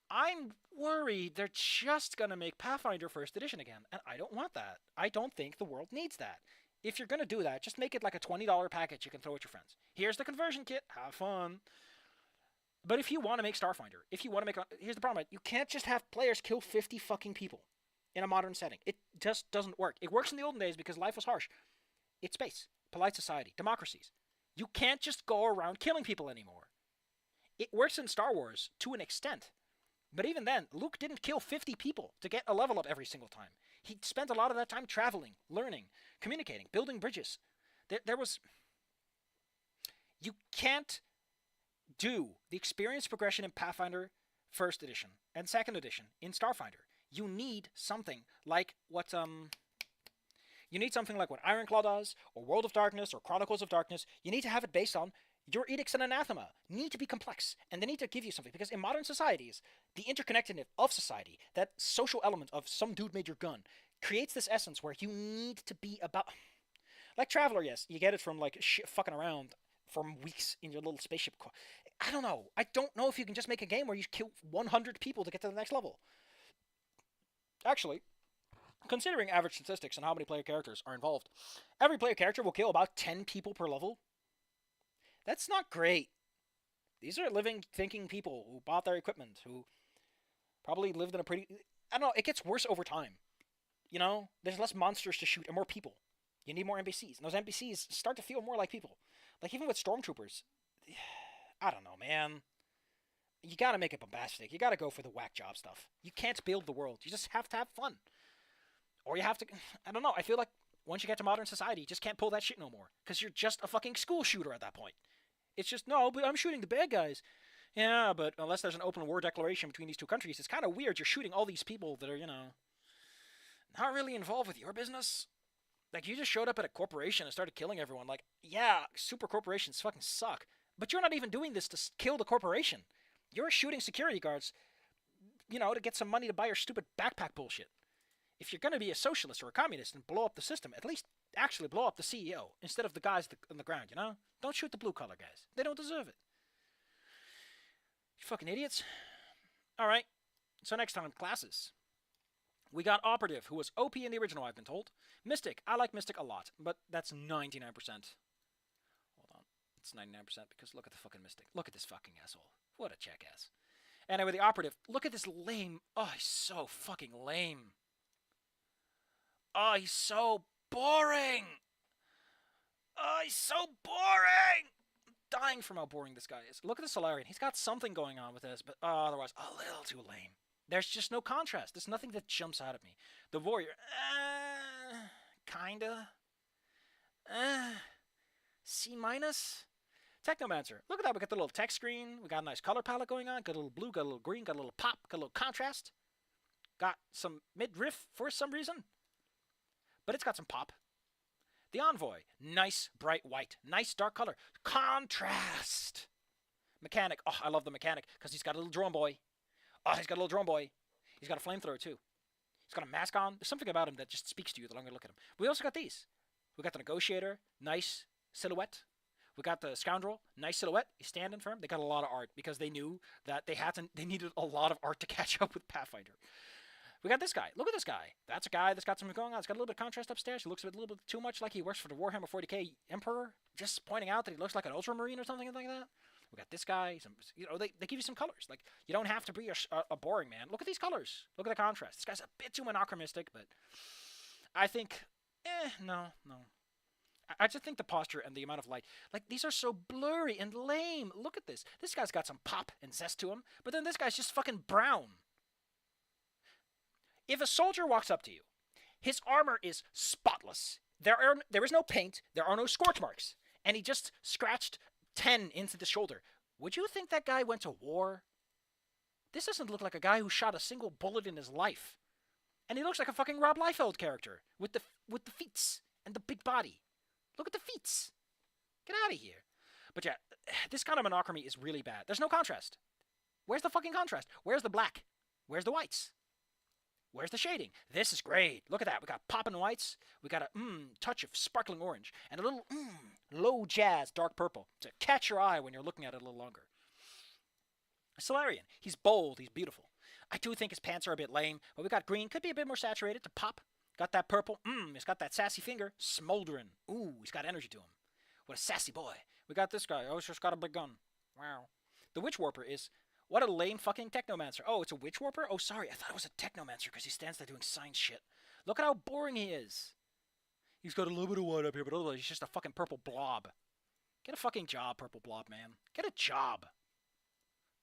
I'm worried they're just going to make Pathfinder 1st Edition again, and I don't want that. I don't think the world needs that. If you're going to do that, just make it like a $20 package you can throw at your friends. Here's the conversion kit. Have fun. But if you want to make Starfinder, if you want to make, here's the problem: right? You can't just have players kill 50 fucking people in a modern setting. It just doesn't work. It works in the olden days because life was harsh. It's space, polite society, democracies. You can't just go around killing people anymore. It works in Star Wars to an extent, but even then, Luke didn't kill 50 people to get a level up every single time. He spent a lot of that time traveling, learning, communicating, building bridges. There was. You can't do the experience progression in Pathfinder First Edition and Second Edition in Starfinder. You need something like what you need something like what Ironclaw does, or World of Darkness, or Chronicles of Darkness. You need to have it based on your edicts and anathema. Need to be complex, and they need to give you something, because in modern societies, the interconnectedness of society, that social element of some dude made your gun, creates this essence where you need to be about. Like Traveler, yes, you get it from like fucking around for weeks in your little spaceship. I don't know. I don't know if you can just make a game where you kill 100 people to get to the next level. Actually, considering average statistics and how many player characters are involved, every player character will kill about 10 people per level. That's not great. These are living, thinking people who bought their equipment, who probably lived in a pretty. I don't know, it gets worse over time. You know? There's less monsters to shoot and more people. You need more NPCs. And those NPCs start to feel more like people. Like, even with Stormtroopers, I don't know, man. You gotta make it bombastic. You gotta go for the whack job stuff. You can't build the world. You just have to have fun. Or you have to. I don't know. I feel like once you get to modern society, you just can't pull that shit no more. Because you're just a fucking school shooter at that point. It's just, no, but I'm shooting the bad guys. Yeah, but unless there's an open war declaration between these two countries, it's kind of weird. You're shooting all these people that are, not really involved with your business. Like, you just showed up at a corporation and started killing everyone. Like, yeah, super corporations fucking suck. But you're not even doing this to kill the corporation. You're shooting security guards, to get some money to buy your stupid backpack bullshit. If you're going to be a socialist or a communist and blow up the system, at least actually blow up the CEO instead of the guys on the ground, Don't shoot the blue-collar guys. They don't deserve it. You fucking idiots. Alright, so next time, classes. We got Operative, who was OP in the original, I've been told. Mystic, I like Mystic a lot, but that's 99%. Hold on, it's 99% because look at the fucking Mystic. Look at this fucking asshole. What a jackass. Anyway, the Operative, look at this lame. Oh, he's so fucking lame. Oh, he's so boring. Oh, he's so boring. I'm dying from how boring this guy is. Look at the Solarian. He's got something going on with this, but otherwise, a little too lame. There's just no contrast. There's nothing that jumps out at me. The Warrior, kinda. C minus. Technomancer. Look at that. We got the little text screen. We got a nice color palette going on. Got a little blue, got a little green, got a little pop, got a little contrast. Got some mid-riff for some reason. But it's got some pop. The Envoy. Nice, bright white. Nice, dark color. Contrast. Mechanic. Oh, I love the Mechanic because he's got a little drone boy. Oh, he's got a little drone boy. He's got a flamethrower, too. He's got a mask on. There's something about him that just speaks to you the longer you look at him. We also got these. We got the Negotiator. Nice silhouette. We got the Scoundrel. Nice silhouette. He's standing firm. They got a lot of art because they knew that they needed a lot of art to catch up with Pathfinder. We got this guy. Look at this guy. That's a guy that's got something going on. It's got a little bit of contrast upstairs. He looks a little bit too much like he works for the Warhammer 40k Emperor. Just pointing out that he looks like an Ultramarine or something like that. We got this guy. They give you some colors. Like, you don't have to be a boring man. Look at these colors. Look at the contrast. This guy's a bit too monochromistic, but I think, no. I just think the posture and the amount of light, like, these are so blurry and lame. Look at this. This guy's got some pop and zest to him, but then this guy's just fucking brown. If a soldier walks up to you, his armor is spotless. There is no paint. There are no scorch marks. And he just scratched 10 into the shoulder. Would you think that guy went to war? This doesn't look like a guy who shot a single bullet in his life. And he looks like a fucking Rob Liefeld character with the feets and the big body. Look at the feet. Get out of here. But yeah, this kind of monochrome is really bad. There's no contrast. Where's the fucking contrast? Where's the black? Where's the whites? Where's the shading? This is great. Look at that. We got poppin' whites. We got a touch of sparkling orange. And a little low jazz dark purple to catch your eye when you're looking at it a little longer. Solarian. He's bold. He's beautiful. I do think his pants are a bit lame. But we got green. Could be a bit more saturated to pop. Got that purple. He's got that sassy finger. Smoldering. Ooh, he's got energy to him. What a sassy boy. We got this guy. Oh, he's just got a big gun. Wow. The Witch Warper is... What a lame fucking Technomancer. Oh, it's a Witch Warper? Oh, sorry. I thought it was a Technomancer because he stands there doing science shit. Look at how boring he is. He's got a little bit of white up here, but otherwise he's just a fucking purple blob. Get a fucking job, purple blob, man. Get a job.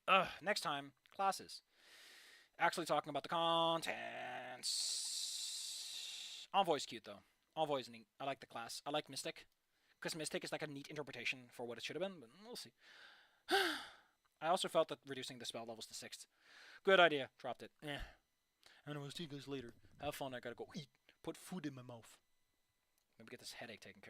Ugh. Next time, classes. Actually talking about the contents. Envoy's cute, though. Envoy's neat. I like the class. I like Mystic. Because Mystic is like a neat interpretation for what it should have been, but we'll see. I also felt that reducing the spell levels to 6th. Good idea. Dropped it. Eh. Anyway, see you guys later. Have fun. I gotta go eat. Put food in my mouth. Maybe get this headache taken care of.